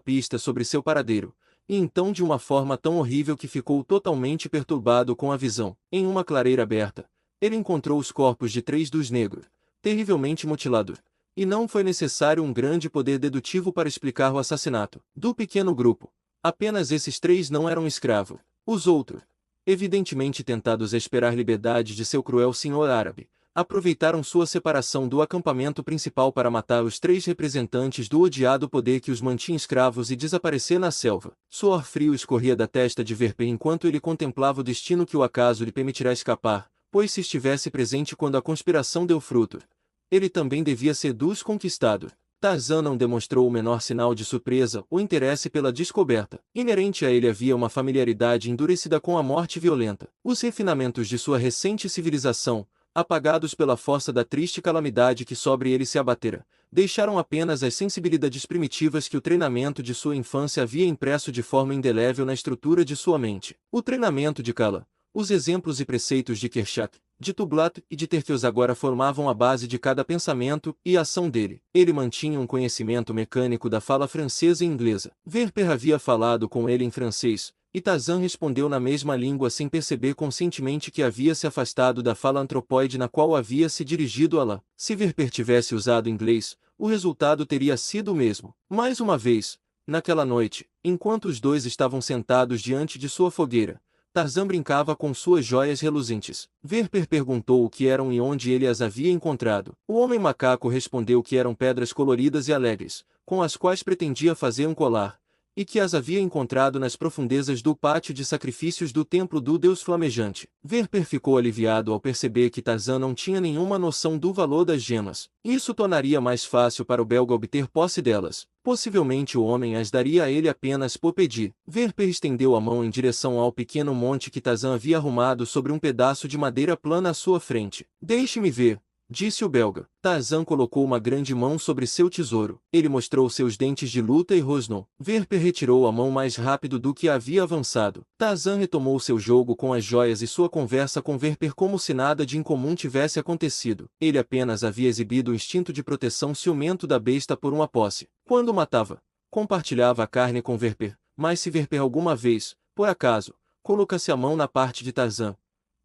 S1: pista sobre seu paradeiro, e então de uma forma tão horrível que ficou totalmente perturbado com a visão. Em uma clareira aberta, ele encontrou os corpos de 3 dos negros, terrivelmente mutilados, e não foi necessário um grande poder dedutivo para explicar o assassinato do pequeno grupo. Apenas esses 3 não eram escravos. Os outros, evidentemente tentados a esperar liberdade de seu cruel senhor árabe, aproveitaram sua separação do acampamento principal para matar os 3 representantes do odiado poder que os mantinha escravos e desaparecer na selva. Suor frio escorria da testa de Verper enquanto ele contemplava o destino que o acaso lhe permitirá escapar, pois se estivesse presente quando a conspiração deu fruto, ele também devia ser dos conquistados. Tarzan não demonstrou o menor sinal de surpresa ou interesse pela descoberta. Inerente a ele havia uma familiaridade endurecida com a morte violenta. Os refinamentos de sua recente civilização, apagados pela força da triste calamidade que sobre ele se abatera, deixaram apenas as sensibilidades primitivas que o treinamento de sua infância havia impresso de forma indelével na estrutura de sua mente. O treinamento de Kala, os exemplos e preceitos de Kershak, de Tublat e de Tertius agora formavam a base de cada pensamento e ação dele. Ele mantinha um conhecimento mecânico da fala francesa e inglesa. Verper havia falado com ele em francês, e Tarzan respondeu na mesma língua sem perceber conscientemente que havia se afastado da fala antropóide na qual havia se dirigido a lá. Se Verper tivesse usado inglês, o resultado teria sido o mesmo. Mais uma vez, naquela noite, enquanto os dois estavam sentados diante de sua fogueira, Tarzan brincava com suas joias reluzentes. Verper perguntou o que eram e onde ele as havia encontrado. O homem macaco respondeu que eram pedras coloridas e alegres, com as quais pretendia fazer um colar, e que as havia encontrado nas profundezas do pátio de sacrifícios do templo do deus flamejante. Verper ficou aliviado ao perceber que Tarzan não tinha nenhuma noção do valor das gemas. Isso tornaria mais fácil para o belga obter posse delas. Possivelmente o homem as daria a ele apenas por pedir. Verper estendeu a mão em direção ao pequeno monte que Tarzan havia arrumado sobre um pedaço de madeira plana à sua frente. Deixe-me ver, disse o belga. Tarzan colocou uma grande mão sobre seu tesouro. Ele mostrou seus dentes de luta e rosnou. Verper retirou a mão mais rápido do que havia avançado. Tarzan retomou seu jogo com as joias e sua conversa com Verper como se nada de incomum tivesse acontecido. Ele apenas havia exibido o instinto de proteção ciumento da besta por uma posse. Quando matava, compartilhava a carne com Verper, mas se Verper alguma vez, por acaso, colocasse a mão na parte de Tarzan,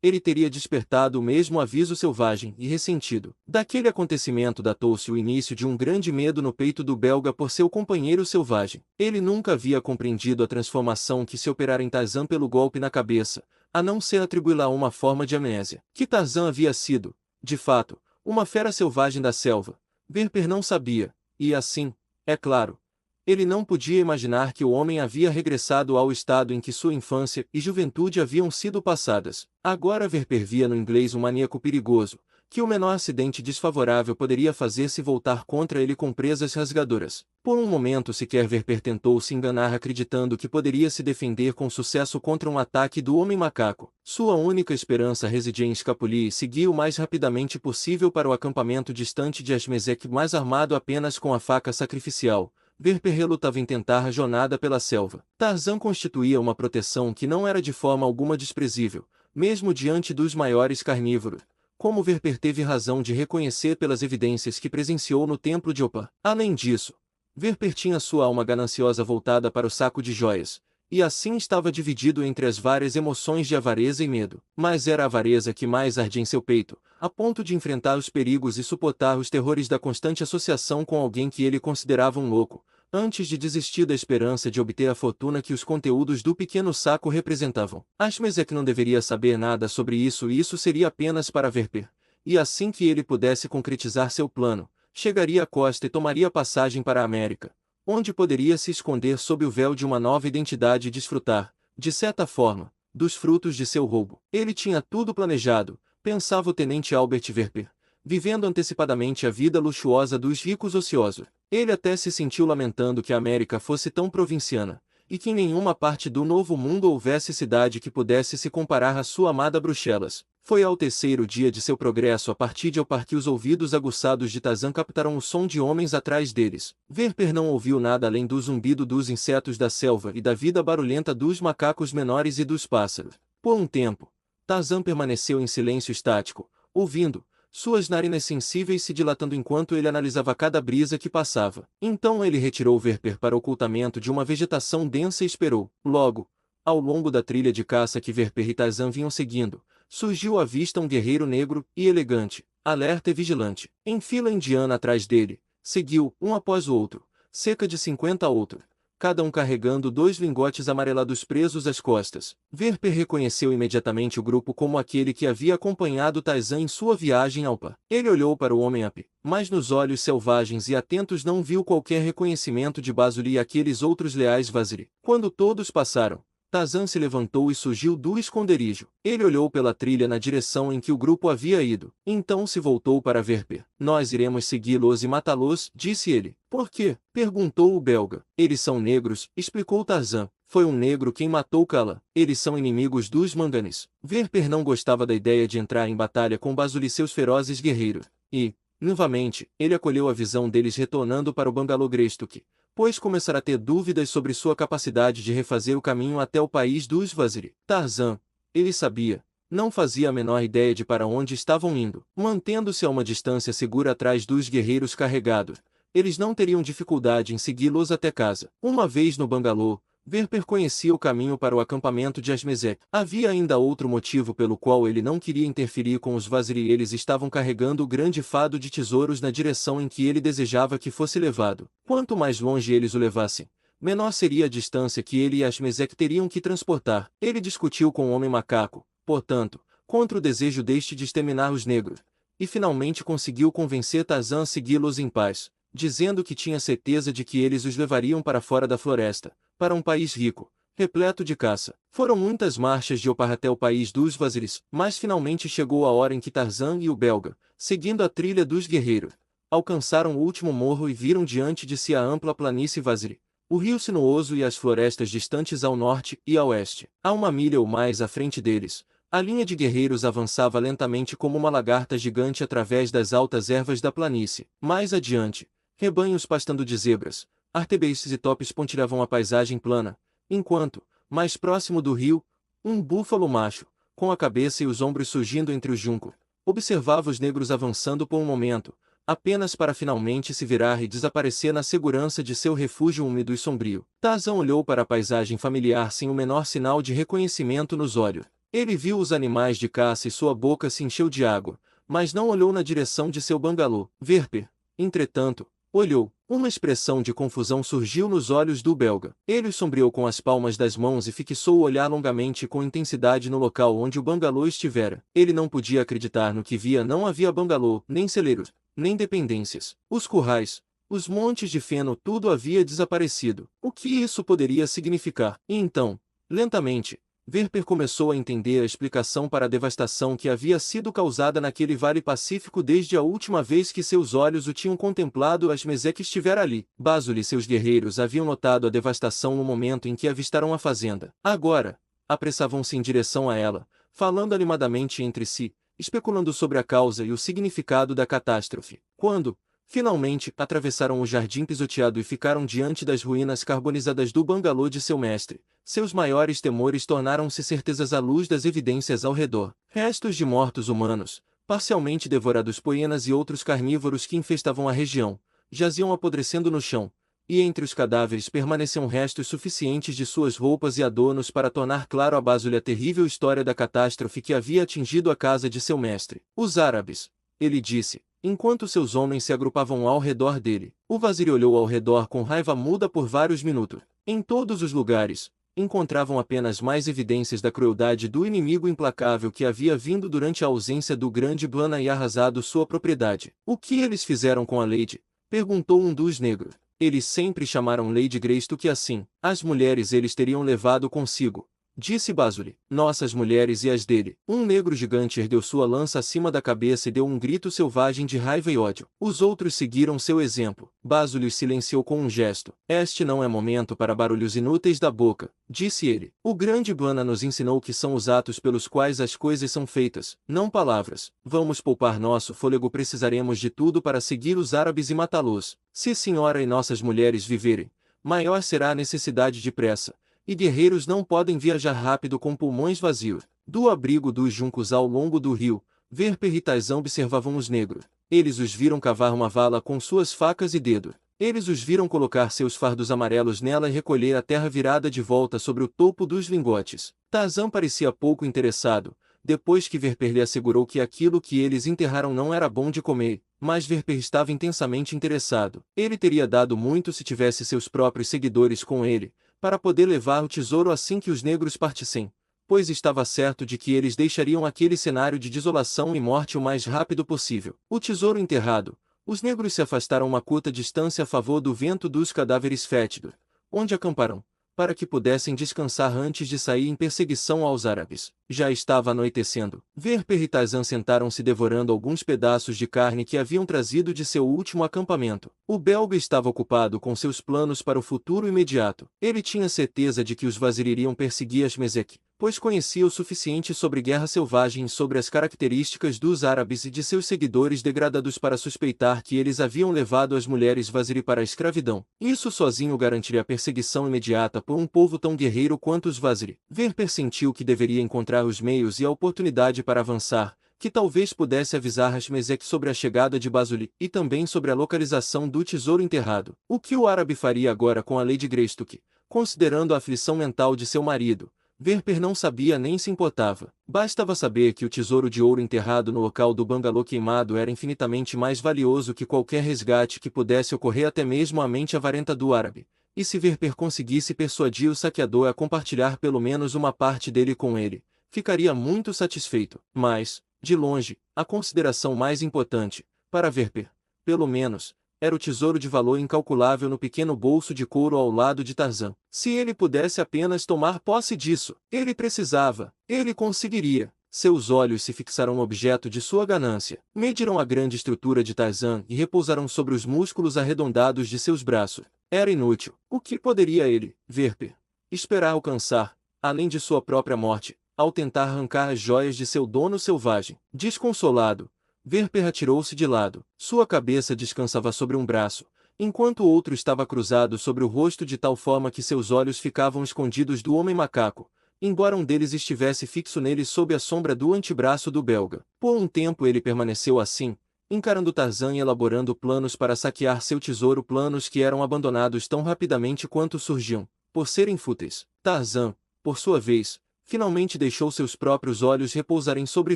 S1: ele teria despertado o mesmo aviso selvagem e ressentido. Daquele acontecimento datou-se o início de um grande medo no peito do belga por seu companheiro selvagem. Ele nunca havia compreendido a transformação que se operara em Tarzan pelo golpe na cabeça, a não ser atribuí-la a uma forma de amnésia. Que Tarzan havia sido, de fato, uma fera selvagem da selva, Verper não sabia, e assim, é claro, ele não podia imaginar que o homem havia regressado ao estado em que sua infância e juventude haviam sido passadas. Agora Verper via no inglês um maníaco perigoso, que o menor acidente desfavorável poderia fazer-se voltar contra ele com presas rasgadoras. Por um momento sequer Verper tentou se enganar acreditando que poderia se defender com sucesso contra um ataque do homem-macaco. Sua única esperança residia em escapulir e seguir o mais rapidamente possível para o acampamento distante de Ashmezek, mais armado apenas com a faca sacrificial. Verper relutava em tentar a jornada pela selva. Tarzan constituía uma proteção que não era de forma alguma desprezível, mesmo diante dos maiores carnívoros, como Verper teve razão de reconhecer pelas evidências que presenciou no templo de Opa. Além disso, Verper tinha sua alma gananciosa voltada para o saco de joias, e assim estava dividido entre as várias emoções de avareza e medo. Mas era a avareza que mais ardia em seu peito, a ponto de enfrentar os perigos e suportar os terrores da constante associação com alguém que ele considerava um louco, antes de desistir da esperança de obter a fortuna que os conteúdos do pequeno saco representavam. Ashmezek não deveria saber nada sobre isso e isso seria apenas para Verper. E assim que ele pudesse concretizar seu plano, chegaria à costa e tomaria passagem para a América, onde poderia se esconder sob o véu de uma nova identidade e desfrutar, de certa forma, dos frutos de seu roubo. Ele tinha tudo planejado, pensava o tenente Albert Verper, vivendo antecipadamente a vida luxuosa dos ricos ociosos. Ele até se sentiu lamentando que a América fosse tão provinciana, e que em nenhuma parte do Novo Mundo houvesse cidade que pudesse se comparar à sua amada Bruxelas. Foi ao terceiro dia de seu progresso a partir de Opar que os ouvidos aguçados de Tarzan captaram o som de homens atrás deles. Verper não ouviu nada além do zumbido dos insetos da selva e da vida barulhenta dos macacos menores e dos pássaros. Por um tempo, Tarzan permaneceu em silêncio estático, ouvindo, suas narinas sensíveis se dilatando enquanto ele analisava cada brisa que passava. Então ele retirou Verper para o ocultamento de uma vegetação densa e esperou. Logo, ao longo da trilha de caça que Verper e Tarzan vinham seguindo, surgiu à vista um guerreiro negro e elegante, alerta e vigilante. Em fila indiana atrás dele, seguiu, um após o outro, cerca de 50 outros, cada um carregando 2 lingotes amarelados presos às costas. Verper reconheceu imediatamente o grupo como aquele que havia acompanhado Tarzan em sua viagem ao Pá. Ele olhou para o homem-ape, mas nos olhos selvagens e atentos não viu qualquer reconhecimento de Basuli e aqueles outros leais Vaziri. Quando todos passaram, Tarzan se levantou e surgiu do esconderijo. Ele olhou pela trilha na direção em que o grupo havia ido. Então se voltou para Verper. Nós iremos segui-los e matá-los, disse ele. Por quê? Perguntou o belga. Eles são negros, explicou Tarzan. Foi um negro quem matou Kala. Eles são inimigos dos manganes. Verper não gostava da ideia de entrar em batalha com Basuli e seus ferozes guerreiros. E, novamente, ele acolheu a visão deles retornando para o bangalô Greystoke, pois começara a ter dúvidas sobre sua capacidade de refazer o caminho até o país dos Vaziri. Tarzan, ele sabia, não fazia a menor ideia de para onde estavam indo. Mantendo-se a uma distância segura atrás dos guerreiros carregados, eles não teriam dificuldade em segui-los até casa. Uma vez no bangalô, Verper conhecia o caminho para o acampamento de Ashmezek. Havia ainda outro motivo pelo qual ele não queria interferir com os Vaziri. Eles estavam carregando o grande fardo de tesouros na direção em que ele desejava que fosse levado. Quanto mais longe eles o levassem, menor seria a distância que ele e Ashmezek teriam que transportar. Ele discutiu com o homem macaco, portanto, contra o desejo deste de exterminar os negros, e finalmente conseguiu convencer Tarzan a segui-los em paz, dizendo que tinha certeza de que eles os levariam para fora da floresta, para um país rico, repleto de caça. Foram muitas marchas de Opar até o país dos Vaziris, mas finalmente chegou a hora em que Tarzan e o belga, seguindo a trilha dos guerreiros, alcançaram o último morro e viram diante de si a ampla planície Vaziri, o rio sinuoso e as florestas distantes ao norte e a oeste. A 1 milha ou mais à frente deles, a linha de guerreiros avançava lentamente como uma lagarta gigante através das altas ervas da planície. Mais adiante, rebanhos pastando de zebras, artebeices e topes pontilhavam a paisagem plana, enquanto, mais próximo do rio, um búfalo macho, com a cabeça e os ombros surgindo entre os juncos, observava os negros avançando por um momento, apenas para finalmente se virar e desaparecer na segurança de seu refúgio úmido e sombrio. Tarzan olhou para a paisagem familiar sem o menor sinal de reconhecimento nos olhos. Ele viu os animais de caça e sua boca se encheu de água, mas não olhou na direção de seu bangalô. Verper, entretanto, olhou. Uma expressão de confusão surgiu nos olhos do belga. Ele os sombreou com as palmas das mãos e fixou o olhar longamente e com intensidade no local onde o bangalô estivera. Ele não podia acreditar no que via. Não havia bangalô, nem celeiros, nem dependências. Os currais, os montes de feno, tudo havia desaparecido. O que isso poderia significar? E então, lentamente, Verper começou a entender a explicação para a devastação que havia sido causada naquele vale pacífico desde a última vez que seus olhos o tinham contemplado. Ashmezek estivera ali. Basuli e seus guerreiros haviam notado a devastação no momento em que avistaram a fazenda. Agora, apressavam-se em direção a ela, falando animadamente entre si, especulando sobre a causa e o significado da catástrofe. Quando, finalmente, atravessaram o jardim pisoteado e ficaram diante das ruínas carbonizadas do bangalô de seu mestre, seus maiores temores tornaram-se certezas à luz das evidências ao redor. Restos de mortos humanos, parcialmente devorados por hienas e outros carnívoros que infestavam a região, jaziam apodrecendo no chão, e entre os cadáveres permaneciam restos suficientes de suas roupas e adornos para tornar claro a Basuli a terrível história da catástrofe que havia atingido a casa de seu mestre. Os árabes, ele disse, enquanto seus homens se agrupavam ao redor dele. O vazir olhou ao redor com raiva muda por vários minutos. Em todos os lugares, encontravam apenas mais evidências da crueldade do inimigo implacável que havia vindo durante a ausência do grande Blana e arrasado sua propriedade. O que eles fizeram com a Lady? Perguntou um dos negros. Eles sempre chamaram Lady Greystoke assim. As mulheres eles teriam levado consigo, disse Basuli. Nossas mulheres e as dele. Um negro gigante ergueu sua lança acima da cabeça e deu um grito selvagem de raiva e ódio. Os outros seguiram seu exemplo. Basuli os silenciou com um gesto. Este não é momento para barulhos inúteis da boca, disse ele. O grande Blana nos ensinou que são os atos pelos quais as coisas são feitas, não palavras. Vamos poupar nosso fôlego, precisaremos de tudo para seguir os árabes e matá-los. Se a senhora e nossas mulheres viverem, maior será a necessidade de pressa. E guerreiros não podem viajar rápido com pulmões vazios. Do abrigo dos juncos ao longo do rio, Verper e Tarzan observavam os negros. Eles os viram cavar uma vala com suas facas e dedos. Eles os viram colocar seus fardos amarelos nela e recolher a terra virada de volta sobre o topo dos lingotes. Tarzan parecia pouco interessado, depois que Verper lhe assegurou que aquilo que eles enterraram não era bom de comer, mas Verper estava intensamente interessado. Ele teria dado muito se tivesse seus próprios seguidores com ele, para poder levar o tesouro assim que os negros partissem, pois estava certo de que eles deixariam aquele cenário de desolação e morte o mais rápido possível. O tesouro enterrado, os negros se afastaram uma curta distância a favor do vento dos cadáveres fétidos, onde acamparam, para que pudessem descansar antes de sair em perseguição aos árabes. Já estava anoitecendo. Verper e Tarzan sentaram-se devorando alguns pedaços de carne que haviam trazido de seu último acampamento. O belga estava ocupado com seus planos para o futuro imediato. Ele tinha certeza de que os vazir iriam perseguir Ashmezek, pois conhecia o suficiente sobre guerra selvagem e sobre as características dos árabes e de seus seguidores degradados para suspeitar que eles haviam levado as mulheres vaziri para a escravidão. Isso sozinho garantiria a perseguição imediata por um povo tão guerreiro quanto os vaziri. Verper sentiu que deveria encontrar os meios e a oportunidade para avançar, que talvez pudesse avisar Ashmezek sobre a chegada de Basuli e também sobre a localização do tesouro enterrado. O que o árabe faria agora com a Lady Greystoke? Considerando a aflição mental de seu marido, Verper não sabia nem se importava. Bastava saber que o tesouro de ouro enterrado no local do bangalô queimado era infinitamente mais valioso que qualquer resgate que pudesse ocorrer, até mesmo à mente avarenta do árabe. E se Verper conseguisse persuadir o saqueador a compartilhar pelo menos uma parte dele com ele, ficaria muito satisfeito. Mas, de longe, a consideração mais importante, para Verper, pelo menos, era o tesouro de valor incalculável no pequeno bolso de couro ao lado de Tarzan. Se ele pudesse apenas tomar posse disso, ele conseguiria. Seus olhos se fixaram no objeto de sua ganância. Mediram a grande estrutura de Tarzan e repousaram sobre os músculos arredondados de seus braços. Era inútil. O que poderia ele, Verper, esperar alcançar, além de sua própria morte, ao tentar arrancar as joias de seu dono selvagem? Desconsolado, Verper atirou-se de lado. Sua cabeça descansava sobre um braço, enquanto o outro estava cruzado sobre o rosto de tal forma que seus olhos ficavam escondidos do homem macaco, embora um deles estivesse fixo nele sob a sombra do antebraço do belga. Por um tempo ele permaneceu assim, encarando Tarzan e elaborando planos para saquear seu tesouro, planos que eram abandonados tão rapidamente quanto surgiam, por serem fúteis. Tarzan, por sua vez, finalmente deixou seus próprios olhos repousarem sobre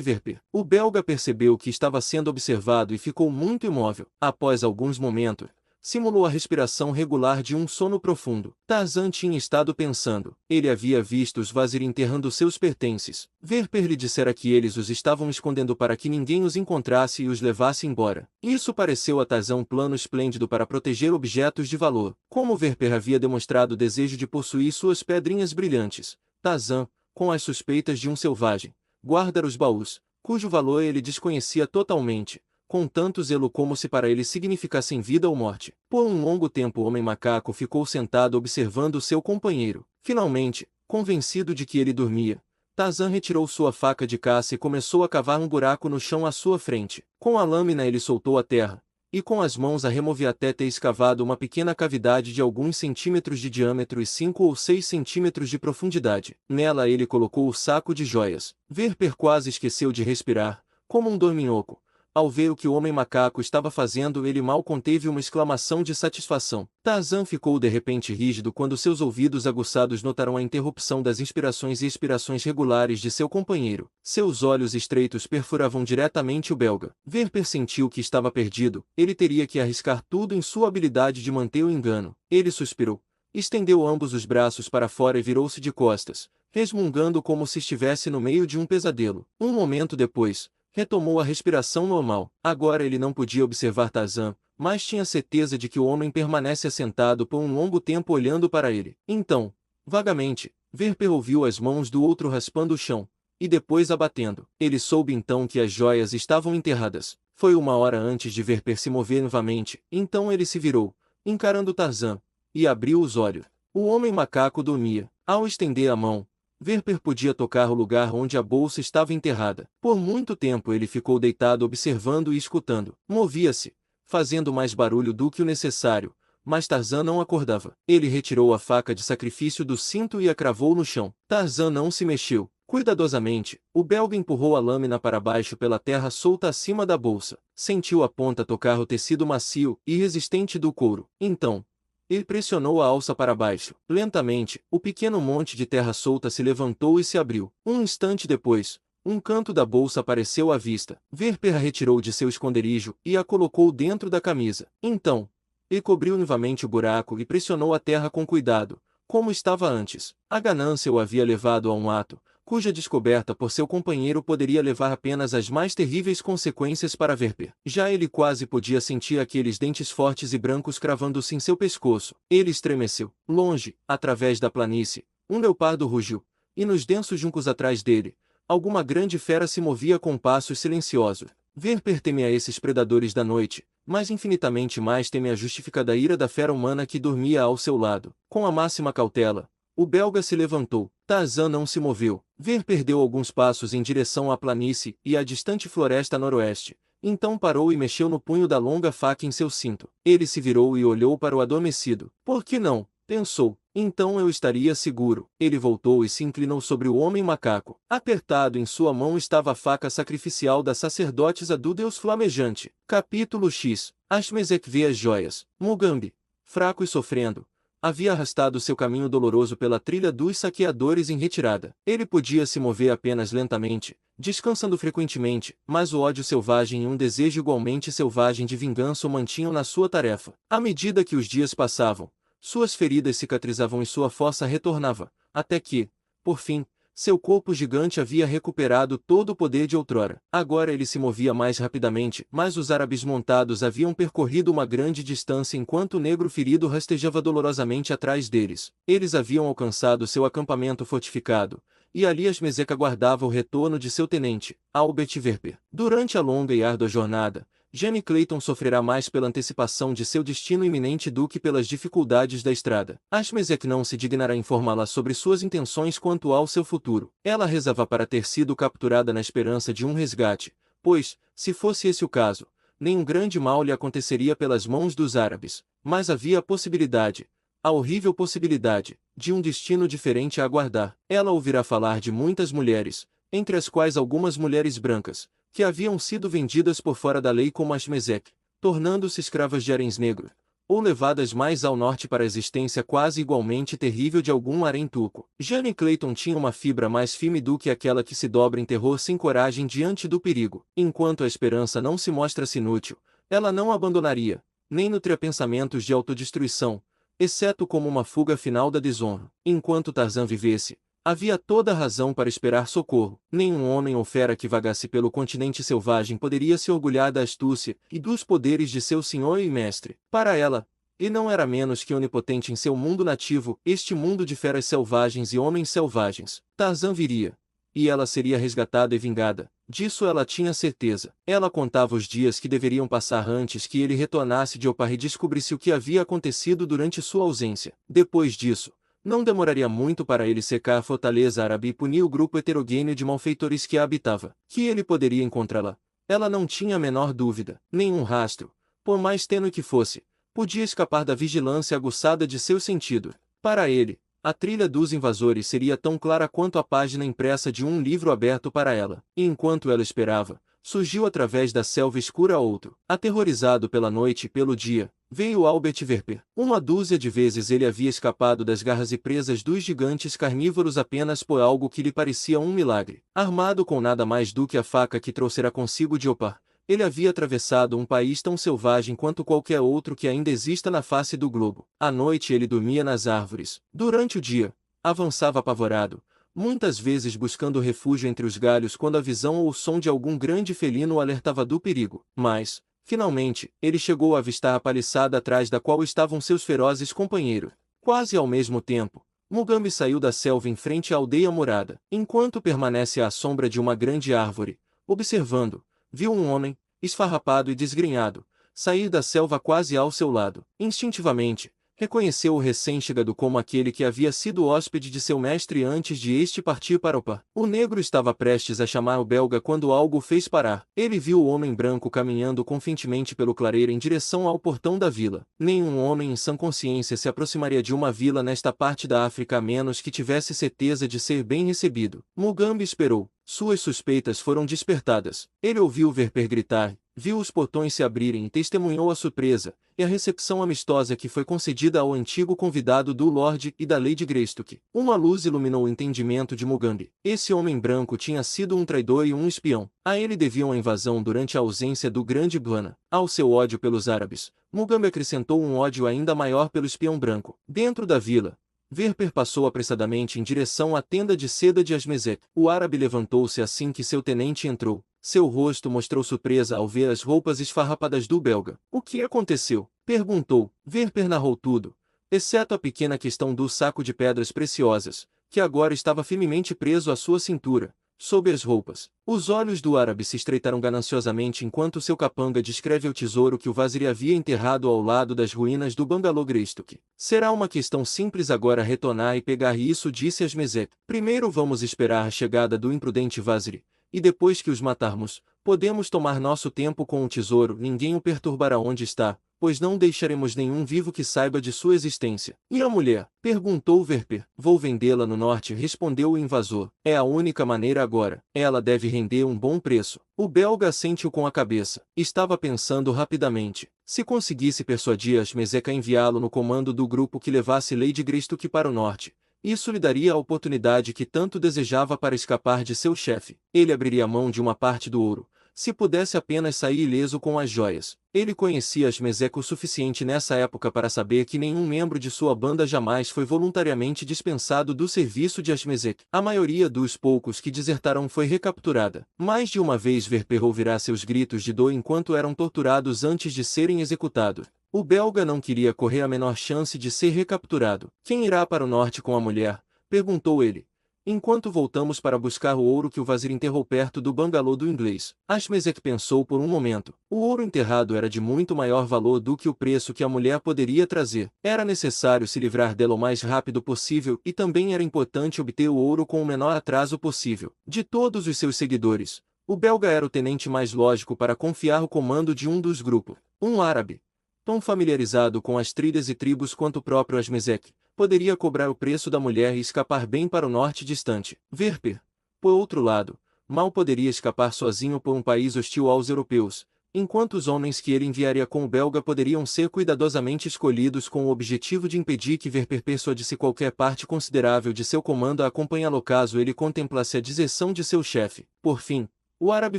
S1: Verper. O belga percebeu que estava sendo observado e ficou muito imóvel. Após alguns momentos, simulou a respiração regular de um sono profundo. Tarzan tinha estado pensando. Ele havia visto os vazir enterrando seus pertences. Verper lhe dissera que eles os estavam escondendo para que ninguém os encontrasse e os levasse embora. Isso pareceu a Tarzan um plano esplêndido para proteger objetos de valor. Como Verper havia demonstrado o desejo de possuir suas pedrinhas brilhantes, Tarzan, com as suspeitas de um selvagem, guardara os baús, cujo valor ele desconhecia totalmente, com tanto zelo como se para ele significassem vida ou morte. Por um longo tempo o homem macaco ficou sentado observando seu companheiro. Finalmente, convencido de que ele dormia, Tarzan retirou sua faca de caça e começou a cavar um buraco no chão à sua frente. Com a lâmina ele soltou a terra, e com as mãos a removia até ter escavado uma pequena cavidade de alguns centímetros de diâmetro e 5 ou 6 centímetros de profundidade. Nela ele colocou o saco de joias. Verper quase esqueceu de respirar, como um dorminhoco. Ao ver o que o homem macaco estava fazendo, ele mal conteve uma exclamação de satisfação. Tarzan ficou de repente rígido quando seus ouvidos aguçados notaram a interrupção das inspirações e expirações regulares de seu companheiro. Seus olhos estreitos perfuravam diretamente o belga. Verper sentiu que estava perdido. Ele teria que arriscar tudo em sua habilidade de manter o engano. Ele suspirou, estendeu ambos os braços para fora e virou-se de costas, resmungando como se estivesse no meio de um pesadelo. Um momento depois, retomou a respiração normal. Agora ele não podia observar Tarzan, mas tinha certeza de que o homem permanece assentado por um longo tempo olhando para ele. Então, vagamente, Verper ouviu as mãos do outro raspando o chão, e depois abatendo. Ele soube então que as joias estavam enterradas. Foi uma hora antes de Verper se mover novamente, então ele se virou, encarando Tarzan, e abriu os olhos. O homem macaco dormia. Ao estender a mão, Verper podia tocar o lugar onde a bolsa estava enterrada. Por muito tempo ele ficou deitado observando e escutando. Movia-se, fazendo mais barulho do que o necessário, mas Tarzan não acordava. Ele retirou a faca de sacrifício do cinto e a cravou no chão. Tarzan não se mexeu. Cuidadosamente, o belga empurrou a lâmina para baixo pela terra solta acima da bolsa. Sentiu a ponta tocar o tecido macio e resistente do couro. Então, ele pressionou a alça para baixo. Lentamente, o pequeno monte de terra solta se levantou e se abriu. Um instante depois, um canto da bolsa apareceu à vista. Verper a retirou de seu esconderijo e a colocou dentro da camisa. Então, ele cobriu novamente o buraco e pressionou a terra com cuidado, como estava antes. A ganância o havia levado a um ato, cuja descoberta por seu companheiro poderia levar apenas às mais terríveis consequências para Verper. Já ele quase podia sentir aqueles dentes fortes e brancos cravando-se em seu pescoço. Ele estremeceu. Longe, através da planície, um leopardo rugiu, e nos densos juncos atrás dele, alguma grande fera se movia com passos silenciosos. Verper teme a esses predadores da noite, mas infinitamente mais teme a justificada ira da fera humana que dormia ao seu lado. Com a máxima cautela, o belga se levantou. Tarzan não se moveu. Verper deu alguns passos em direção à planície e à distante floresta a noroeste. Então parou e mexeu no punho da longa faca em seu cinto. Ele se virou e olhou para o adormecido. Por que não? Pensou. Então eu estaria seguro. Ele voltou e se inclinou sobre o homem macaco. Apertado em sua mão estava a faca sacrificial da sacerdotisa do deus flamejante. Capítulo X. Ashmezek vê as joias. Mugambi, fraco e sofrendo, havia arrastado seu caminho doloroso pela trilha dos saqueadores em retirada. Ele podia se mover apenas lentamente, descansando frequentemente, mas o ódio selvagem e um desejo igualmente selvagem de vingança o mantinham na sua tarefa. À medida que os dias passavam, suas feridas cicatrizavam e sua força retornava, até que, por fim, seu corpo gigante havia recuperado todo o poder de outrora. Agora ele se movia mais rapidamente, mas os árabes montados haviam percorrido uma grande distância enquanto o negro ferido rastejava dolorosamente atrás deles. Eles haviam alcançado seu acampamento fortificado, e ali Ashmezek aguardava o retorno de seu tenente, Albert Verper. Durante a longa e árdua jornada, Jenny Clayton sofrerá mais pela antecipação de seu destino iminente do que pelas dificuldades da estrada. Ashmezek não se dignará informá-la sobre suas intenções quanto ao seu futuro. Ela rezava para ter sido capturada na esperança de um resgate, pois, se fosse esse o caso, nenhum grande mal lhe aconteceria pelas mãos dos árabes. Mas havia a possibilidade, a horrível possibilidade, de um destino diferente a aguardar. Ela ouvirá falar de muitas mulheres, entre as quais algumas mulheres brancas, que haviam sido vendidas por fora da lei como Ashmezek, tornando-se escravas de haréns negros, ou levadas mais ao norte para a existência quase igualmente terrível de algum harém turco. Jenny Clayton tinha uma fibra mais firme do que aquela que se dobra em terror sem coragem diante do perigo. Enquanto a esperança não se mostra-se inútil, ela não abandonaria, nem nutria pensamentos de autodestruição, exceto como uma fuga final da desonra. Enquanto Tarzan vivesse, havia toda a razão para esperar socorro. Nenhum homem ou fera que vagasse pelo continente selvagem poderia se orgulhar da astúcia e dos poderes de seu senhor e mestre. Para ela, ele não era menos que onipotente em seu mundo nativo, este mundo de feras selvagens e homens selvagens. Tarzan viria, e ela seria resgatada e vingada. Disso ela tinha certeza. Ela contava os dias que deveriam passar antes que ele retornasse de Opar e descobrisse o que havia acontecido durante sua ausência. Depois disso, não demoraria muito para ele cercar a fortaleza árabe e punir o grupo heterogêneo de malfeitores que a habitava. Que ele poderia encontrá-la? Ela não tinha a menor dúvida. Nenhum rastro, por mais tênue que fosse, podia escapar da vigilância aguçada de seu sentido. Para ele, a trilha dos invasores seria tão clara quanto a página impressa de um livro aberto para ela. E enquanto ela esperava, surgiu através da selva escura a outro. Aterrorizado pela noite e pelo dia, veio Albert Verper. Uma dúzia de vezes ele havia escapado das garras e presas dos gigantes carnívoros apenas por algo que lhe parecia um milagre. Armado com nada mais do que a faca que trouxera consigo de Opar, ele havia atravessado um país tão selvagem quanto qualquer outro que ainda exista na face do globo. À noite ele dormia nas árvores. Durante o dia, avançava apavorado, muitas vezes buscando refúgio entre os galhos quando a visão ou o som de algum grande felino o alertava do perigo. Mas, finalmente, ele chegou a avistar a paliçada atrás da qual estavam seus ferozes companheiros. Quase ao mesmo tempo, Mugambi saiu da selva em frente à aldeia morada. Enquanto permanece à sombra de uma grande árvore, observando, viu um homem, esfarrapado e desgrenhado, sair da selva quase ao seu lado. Instintivamente, reconheceu o recém-chegado como aquele que havia sido hóspede de seu mestre antes de este partir para Opar. O negro estava prestes a chamar o belga quando algo o fez parar. Ele viu o homem branco caminhando confiantemente pelo clareiro em direção ao portão da vila. Nenhum homem em sã consciência se aproximaria de uma vila nesta parte da África a menos que tivesse certeza de ser bem recebido. Mugambi esperou. Suas suspeitas foram despertadas. Ele ouviu Verper gritar, viu os portões se abrirem e testemunhou a surpresa e a recepção amistosa que foi concedida ao antigo convidado do Lorde e da Lady Greystoke. Uma luz iluminou o entendimento de Mugambi. Esse homem branco tinha sido um traidor e um espião. A ele deviam a invasão durante a ausência do grande Bwana. Ao seu ódio pelos árabes, Mugambi acrescentou um ódio ainda maior pelo espião branco. Dentro da vila, Verper passou apressadamente em direção à tenda de seda de Asmezek. O árabe levantou-se assim que seu tenente entrou. Seu rosto mostrou surpresa ao ver as roupas esfarrapadas do belga. O que aconteceu? Perguntou. Verper narrou tudo, exceto a pequena questão do saco de pedras preciosas, que agora estava firmemente preso à sua cintura, sob as roupas. Os olhos do árabe se estreitaram gananciosamente enquanto seu capanga descreve o tesouro que o vaziri havia enterrado ao lado das ruínas do Bangalô Greystoke. Será uma questão simples agora retornar e pegar isso, disse Asmezek. Primeiro vamos esperar a chegada do imprudente vaziri, e depois que os matarmos, podemos tomar nosso tempo com o tesouro. Ninguém o perturbará onde está, pois não deixaremos nenhum vivo que saiba de sua existência. E a mulher? Perguntou Verper. Vou vendê-la no norte, respondeu o invasor. É a única maneira agora. Ela deve render um bom preço. O belga assentiu com a cabeça. Estava pensando rapidamente. Se conseguisse persuadir Asmezek a enviá-lo no comando do grupo que levasse Lady Greystoke para o norte, isso lhe daria a oportunidade que tanto desejava para escapar de seu chefe. Ele abriria mão de uma parte do ouro, se pudesse apenas sair ileso com as joias. Ele conhecia Asmezek o suficiente nessa época para saber que nenhum membro de sua banda jamais foi voluntariamente dispensado do serviço de Asmezek. A maioria dos poucos que desertaram foi recapturada. Mais de uma vez Verper ouvirá seus gritos de dor enquanto eram torturados antes de serem executados. O belga não queria correr a menor chance de ser recapturado. Quem irá para o norte com a mulher? Perguntou ele, enquanto voltamos para buscar o ouro que o vazir enterrou perto do bangalô do inglês. Asmezek pensou por um momento. O ouro enterrado era de muito maior valor do que o preço que a mulher poderia trazer. Era necessário se livrar dela o mais rápido possível e também era importante obter o ouro com o menor atraso possível. De todos os seus seguidores, o belga era o tenente mais lógico para confiar o comando de um dos grupos. Um árabe, tão familiarizado com as trilhas e tribos quanto o próprio Asmezek, poderia cobrar o preço da mulher e escapar bem para o norte distante. Verper, por outro lado, mal poderia escapar sozinho por um país hostil aos europeus, enquanto os homens que ele enviaria com o belga poderiam ser cuidadosamente escolhidos com o objetivo de impedir que Verper persuadisse qualquer parte considerável de seu comando a acompanhá-lo caso ele contemplasse a deserção de seu chefe. Por fim, o árabe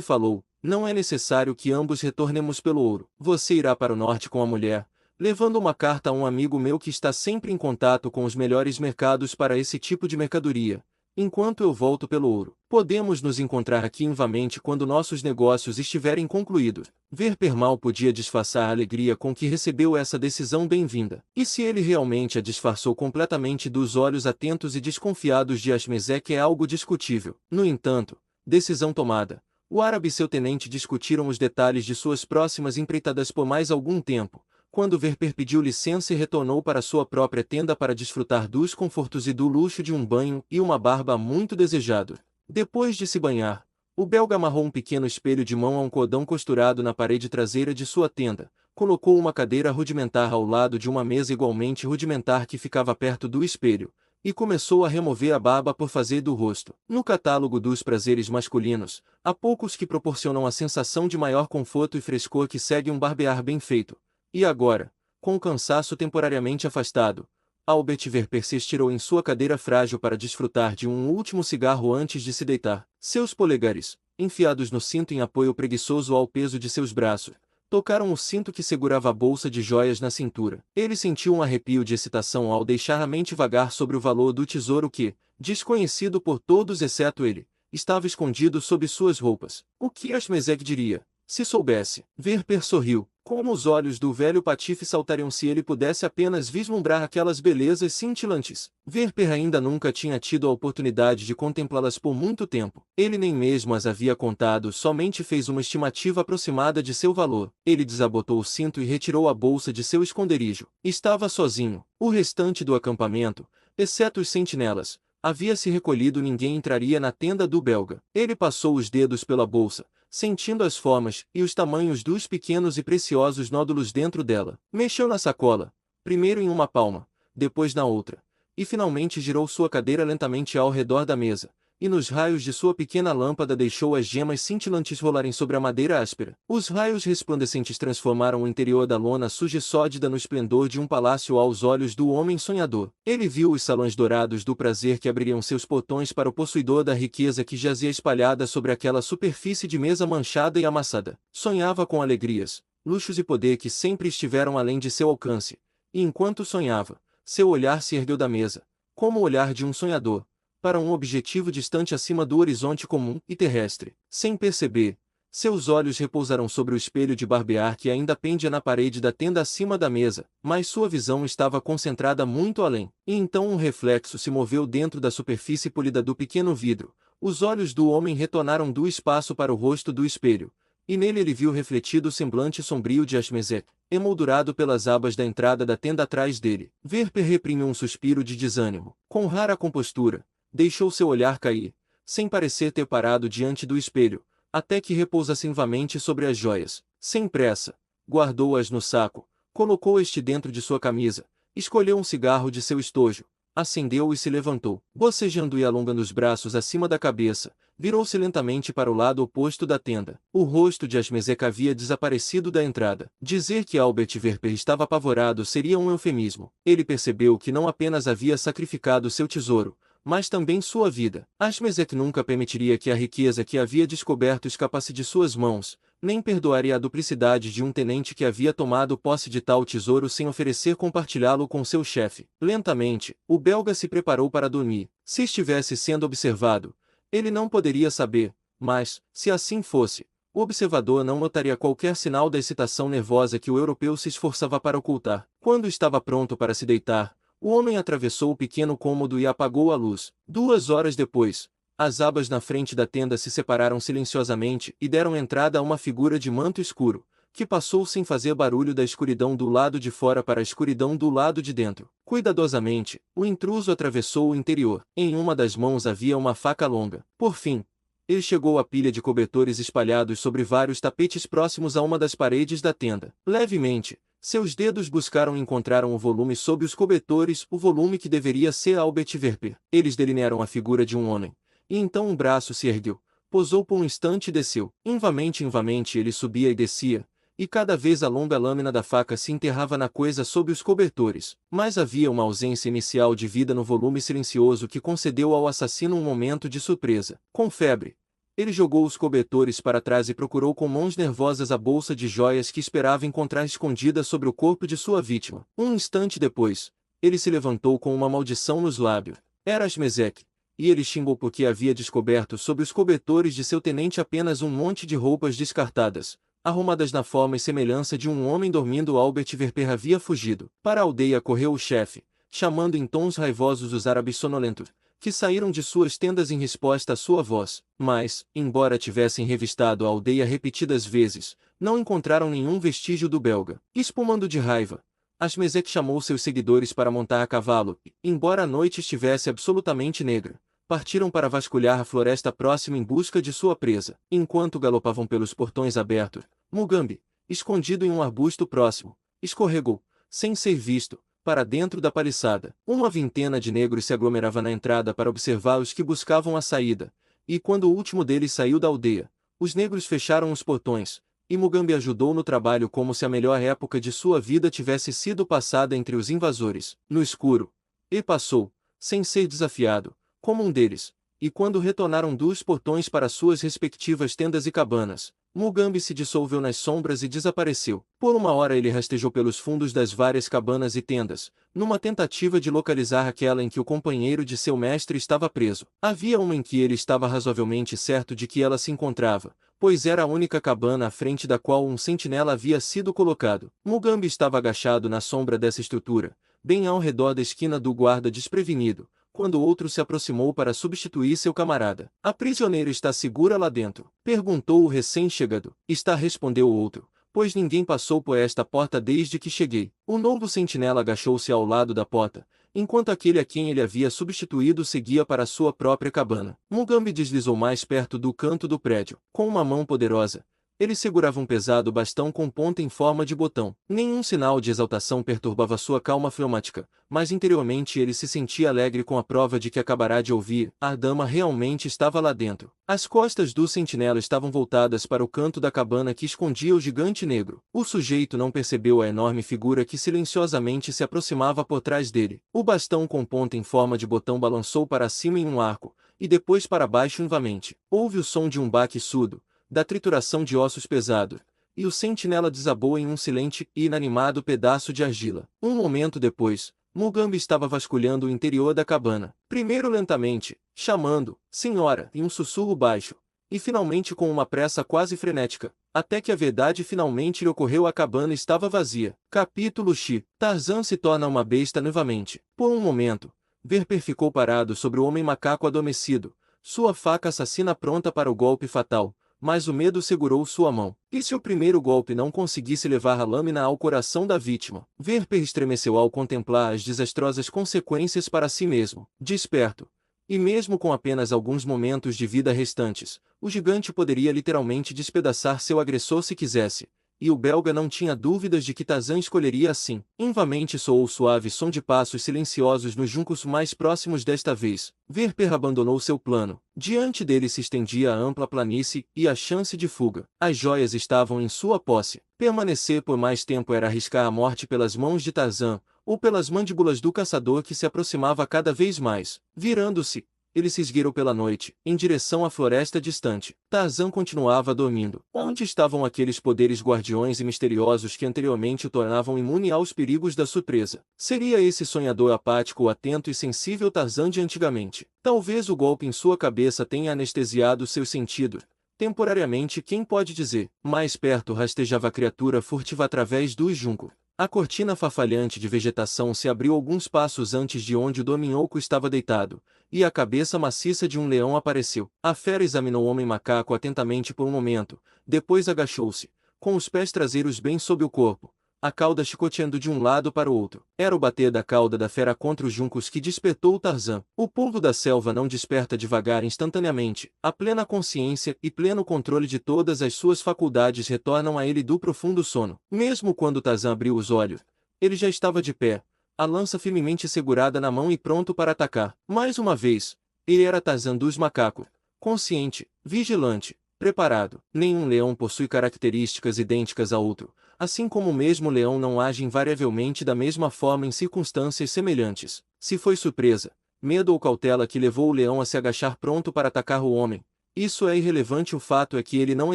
S1: falou. Não é necessário que ambos retornemos pelo ouro. Você irá para o norte com a mulher, levando uma carta a um amigo meu que está sempre em contato com os melhores mercados para esse tipo de mercadoria, enquanto eu volto pelo ouro. Podemos nos encontrar aqui novamente quando nossos negócios estiverem concluídos. Verper mal podia disfarçar a alegria com que recebeu essa decisão bem-vinda. E se ele realmente a disfarçou completamente dos olhos atentos e desconfiados de Asmezek é algo discutível. No entanto, decisão tomada. O árabe e seu tenente discutiram os detalhes de suas próximas empreitadas por mais algum tempo, quando Verper pediu licença e retornou para sua própria tenda para desfrutar dos confortos e do luxo de um banho e uma barba muito desejado. Depois de se banhar, o belga amarrou um pequeno espelho de mão a um cordão costurado na parede traseira de sua tenda, colocou uma cadeira rudimentar ao lado de uma mesa igualmente rudimentar que ficava perto do espelho, e começou a remover a barba por fazer do rosto. No catálogo dos prazeres masculinos, há poucos que proporcionam a sensação de maior conforto e frescor que segue um barbear bem feito. E agora, com o cansaço temporariamente afastado, Albert Verper se estirou em sua cadeira frágil para desfrutar de um último cigarro antes de se deitar. Seus polegares, enfiados no cinto em apoio preguiçoso ao peso de seus braços, tocaram o cinto que segurava a bolsa de joias na cintura. Ele sentiu um arrepio de excitação ao deixar a mente vagar sobre o valor do tesouro que, desconhecido por todos exceto ele, estava escondido sob suas roupas. O que Ashmezek diria, se soubesse? Verper sorriu. Como os olhos do velho patife saltariam se ele pudesse apenas vislumbrar aquelas belezas cintilantes. Verper ainda nunca tinha tido a oportunidade de contemplá-las por muito tempo. Ele nem mesmo as havia contado, somente fez uma estimativa aproximada de seu valor. Ele desabotou o cinto e retirou a bolsa de seu esconderijo. Estava sozinho. O restante do acampamento, exceto os sentinelas, havia se recolhido. Ninguém entraria na tenda do belga. Ele passou os dedos pela bolsa, sentindo as formas e os tamanhos dos pequenos e preciosos nódulos dentro dela. Mexeu na sacola, primeiro em uma palma, depois na outra, e finalmente girou sua cadeira lentamente ao redor da mesa, e nos raios de sua pequena lâmpada deixou as gemas cintilantes rolarem sobre a madeira áspera. Os raios resplandecentes transformaram o interior da lona suja e sórdida no esplendor de um palácio aos olhos do homem sonhador. Ele viu os salões dourados do prazer que abririam seus portões para o possuidor da riqueza que jazia espalhada sobre aquela superfície de mesa manchada e amassada. Sonhava com alegrias, luxos e poder que sempre estiveram além de seu alcance, e enquanto sonhava, seu olhar se ergueu da mesa, como o olhar de um sonhador, para um objetivo distante acima do horizonte comum e terrestre. Sem perceber, seus olhos repousaram sobre o espelho de barbear que ainda pendia na parede da tenda acima da mesa, mas sua visão estava concentrada muito além. E então um reflexo se moveu dentro da superfície polida do pequeno vidro. Os olhos do homem retornaram do espaço para o rosto do espelho, e nele ele viu refletido o semblante sombrio de Ashmezek, emoldurado pelas abas da entrada da tenda atrás dele. Verper reprimiu um suspiro de desânimo. Com rara compostura, deixou seu olhar cair, sem parecer ter parado diante do espelho, até que repousasse novamente sobre as joias. Sem pressa, guardou-as no saco, colocou este dentro de sua camisa, escolheu um cigarro de seu estojo, acendeu-o e se levantou. Bocejando e alongando os braços acima da cabeça, virou-se lentamente para o lado oposto da tenda. O rosto de Ashmezek havia desaparecido da entrada. Dizer que Albert Verper estava apavorado seria um eufemismo. Ele percebeu que não apenas havia sacrificado seu tesouro, mas também sua vida. Ashmezek nunca permitiria que a riqueza que havia descoberto escapasse de suas mãos, nem perdoaria a duplicidade de um tenente que havia tomado posse de tal tesouro sem oferecer compartilhá-lo com seu chefe. Lentamente, o belga se preparou para dormir. Se estivesse sendo observado, ele não poderia saber, mas, se assim fosse, o observador não notaria qualquer sinal da excitação nervosa que o europeu se esforçava para ocultar. Quando estava pronto para se deitar, o homem atravessou o pequeno cômodo e apagou a luz. 2 horas depois, as abas na frente da tenda se separaram silenciosamente e deram entrada a uma figura de manto escuro, que passou sem fazer barulho da escuridão do lado de fora para a escuridão do lado de dentro. Cuidadosamente, o intruso atravessou o interior. Em uma das mãos havia uma faca longa. Por fim, ele chegou à pilha de cobertores espalhados sobre vários tapetes próximos a uma das paredes da tenda. Levemente, seus dedos buscaram e encontraram o volume sob os cobertores, o volume que deveria ser Albert Verper. Eles delinearam a figura de um homem. E então um braço se ergueu, posou por um instante e desceu. Invamente ele subia e descia, e cada vez a longa lâmina da faca se enterrava na coisa sob os cobertores. Mas havia uma ausência inicial de vida no volume silencioso que concedeu ao assassino um momento de surpresa. Com febre, ele jogou os cobertores para trás e procurou com mãos nervosas a bolsa de joias que esperava encontrar escondida sobre o corpo de sua vítima. Um instante depois, ele se levantou com uma maldição nos lábios. Era Ashmezek, e ele xingou porque havia descoberto sob os cobertores de seu tenente apenas um monte de roupas descartadas, arrumadas na forma e semelhança de um homem dormindo. Albert Verper havia fugido. Para a aldeia correu o chefe, chamando em tons raivosos os árabes sonolentos, que saíram de suas tendas em resposta à sua voz, mas, embora tivessem revistado a aldeia repetidas vezes, não encontraram nenhum vestígio do belga. Espumando de raiva, Ashmezek chamou seus seguidores para montar a cavalo, e, embora a noite estivesse absolutamente negra, partiram para vasculhar a floresta próxima em busca de sua presa. Enquanto galopavam pelos portões abertos, Mugambi, escondido em um arbusto próximo, escorregou, sem ser visto, para dentro da paliçada. Uma vintena de negros se aglomerava na entrada para observar os que buscavam a saída, e quando o último deles saiu da aldeia, os negros fecharam os portões, e Mugambi ajudou no trabalho como se a melhor época de sua vida tivesse sido passada entre os invasores. No escuro, ele passou, sem ser desafiado, como um deles, e quando retornaram dos portões para suas respectivas tendas e cabanas, Mugambi se dissolveu nas sombras e desapareceu. Por uma hora ele rastejou pelos fundos das várias cabanas e tendas, numa tentativa de localizar aquela em que o companheiro de seu mestre estava preso. Havia uma em que ele estava razoavelmente certo de que ela se encontrava, pois era a única cabana à frente da qual um sentinela havia sido colocado. Mugambi estava agachado na sombra dessa estrutura, bem ao redor da esquina do guarda desprevenido, quando outro se aproximou para substituir seu camarada. "A prisioneira está segura lá dentro?" perguntou o recém-chegado. "Está", respondeu o outro, "pois ninguém passou por esta porta desde que cheguei." O novo sentinela agachou-se ao lado da porta, enquanto aquele a quem ele havia substituído seguia para sua própria cabana. Mugambi deslizou mais perto do canto do prédio. Com uma mão poderosa, ele segurava um pesado bastão com ponta em forma de botão. Nenhum sinal de exaltação perturbava sua calma fleumática, mas interiormente ele se sentia alegre com a prova de que acabará de ouvir: a dama realmente estava lá dentro. As costas do sentinela estavam voltadas para o canto da cabana que escondia o gigante negro. O sujeito não percebeu a enorme figura que silenciosamente se aproximava por trás dele. O bastão com ponta em forma de botão balançou para cima em um arco, e depois para baixo novamente. Houve o som de um baque surdo, da trituração de ossos pesados, e o sentinela desabou em um silente e inanimado pedaço de argila. Um momento depois, Mugambi estava vasculhando o interior da cabana, primeiro lentamente, chamando "senhora" em um sussurro baixo, e finalmente com uma pressa quase frenética, até que a verdade finalmente lhe ocorreu: a cabana estava vazia. Capítulo X. Tarzan se torna uma besta novamente. Por um momento, Verper ficou parado sobre o homem macaco adormecido, sua faca assassina pronta para o golpe fatal. Mas o medo segurou sua mão. E se o primeiro golpe não conseguisse levar a lâmina ao coração da vítima? Verper estremeceu ao contemplar as desastrosas consequências para si mesmo. Desperto, e mesmo com apenas alguns momentos de vida restantes, o gigante poderia literalmente despedaçar seu agressor se quisesse. E o belga não tinha dúvidas de que Tarzan escolheria assim. Invamente soou o suave som de passos silenciosos nos juncos mais próximos. Desta vez, Verper abandonou seu plano. Diante dele se estendia a ampla planície e a chance de fuga. As joias estavam em sua posse. Permanecer por mais tempo era arriscar a morte pelas mãos de Tarzan, ou pelas mandíbulas do caçador que se aproximava cada vez mais. Virando-se, ele se esgueirou pela noite, em direção à floresta distante. Tarzan continuava dormindo. Onde estavam aqueles poderes guardiões e misteriosos que anteriormente o tornavam imune aos perigos da surpresa? Seria esse sonhador apático o atento e sensível Tarzan de antigamente? Talvez o golpe em sua cabeça tenha anestesiado seus sentidos. Temporariamente, quem pode dizer? Mais perto rastejava a criatura furtiva através dos juncos. A cortina farfalhante de vegetação se abriu alguns passos antes de onde o dominhoco estava deitado, e a cabeça maciça de um leão apareceu. A fera examinou o homem macaco atentamente por um momento, depois agachou-se, com os pés traseiros bem sob o corpo, a cauda chicoteando de um lado para o outro. Era o bater da cauda da fera contra os juncos que despertou Tarzan. O povo da selva não desperta devagar instantaneamente. A plena consciência e pleno controle de todas as suas faculdades retornam a ele do profundo sono. Mesmo quando Tarzan abriu os olhos, ele já estava de pé, a lança firmemente segurada na mão e pronto para atacar. Mais uma vez, ele era Tarzan dos macacos, consciente, vigilante, preparado. Nenhum leão possui características idênticas a outro, assim como o mesmo leão não age invariavelmente da mesma forma em circunstâncias semelhantes. Se foi surpresa, medo ou cautela que levou o leão a se agachar pronto para atacar o homem, isso é irrelevante. O fato é que ele não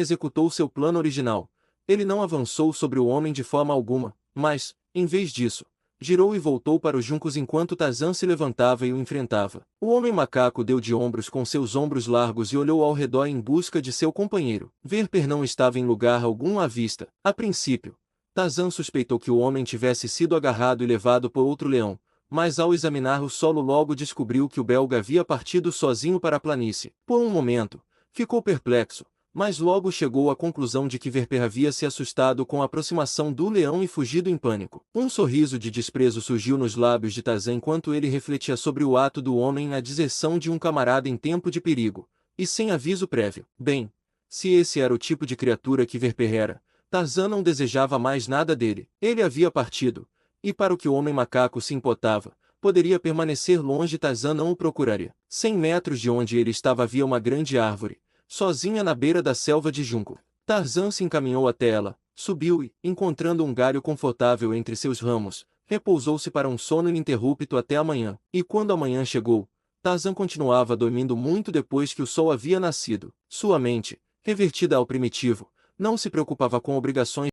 S1: executou seu plano original. Ele não avançou sobre o homem de forma alguma, mas, em vez disso, girou e voltou para os juncos enquanto Tarzan se levantava e o enfrentava. O homem macaco deu de ombros com seus ombros largos e olhou ao redor em busca de seu companheiro. Verper não estava em lugar algum à vista. A princípio, Tarzan suspeitou que o homem tivesse sido agarrado e levado por outro leão, mas ao examinar o solo logo descobriu que o belga havia partido sozinho para a planície. Por um momento, ficou perplexo, mas logo chegou à conclusão de que Verper havia se assustado com a aproximação do leão e fugido em pânico. Um sorriso de desprezo surgiu nos lábios de Tarzan enquanto ele refletia sobre o ato do homem na deserção de um camarada em tempo de perigo, e sem aviso prévio. Bem, se esse era o tipo de criatura que Verper era, Tarzan não desejava mais nada dele. Ele havia partido, E para o que o homem macaco se importava, poderia permanecer longe, Tarzan não o procuraria. 100 metros de onde ele estava havia uma grande árvore, sozinha na beira da selva de junco. Tarzan se encaminhou até ela, subiu e, encontrando um galho confortável entre seus ramos, repousou-se para um sono ininterrupto até a manhã. E quando a manhã chegou, Tarzan continuava dormindo muito depois que o sol havia nascido. Sua mente, revertida ao primitivo, não se preocupava com obrigações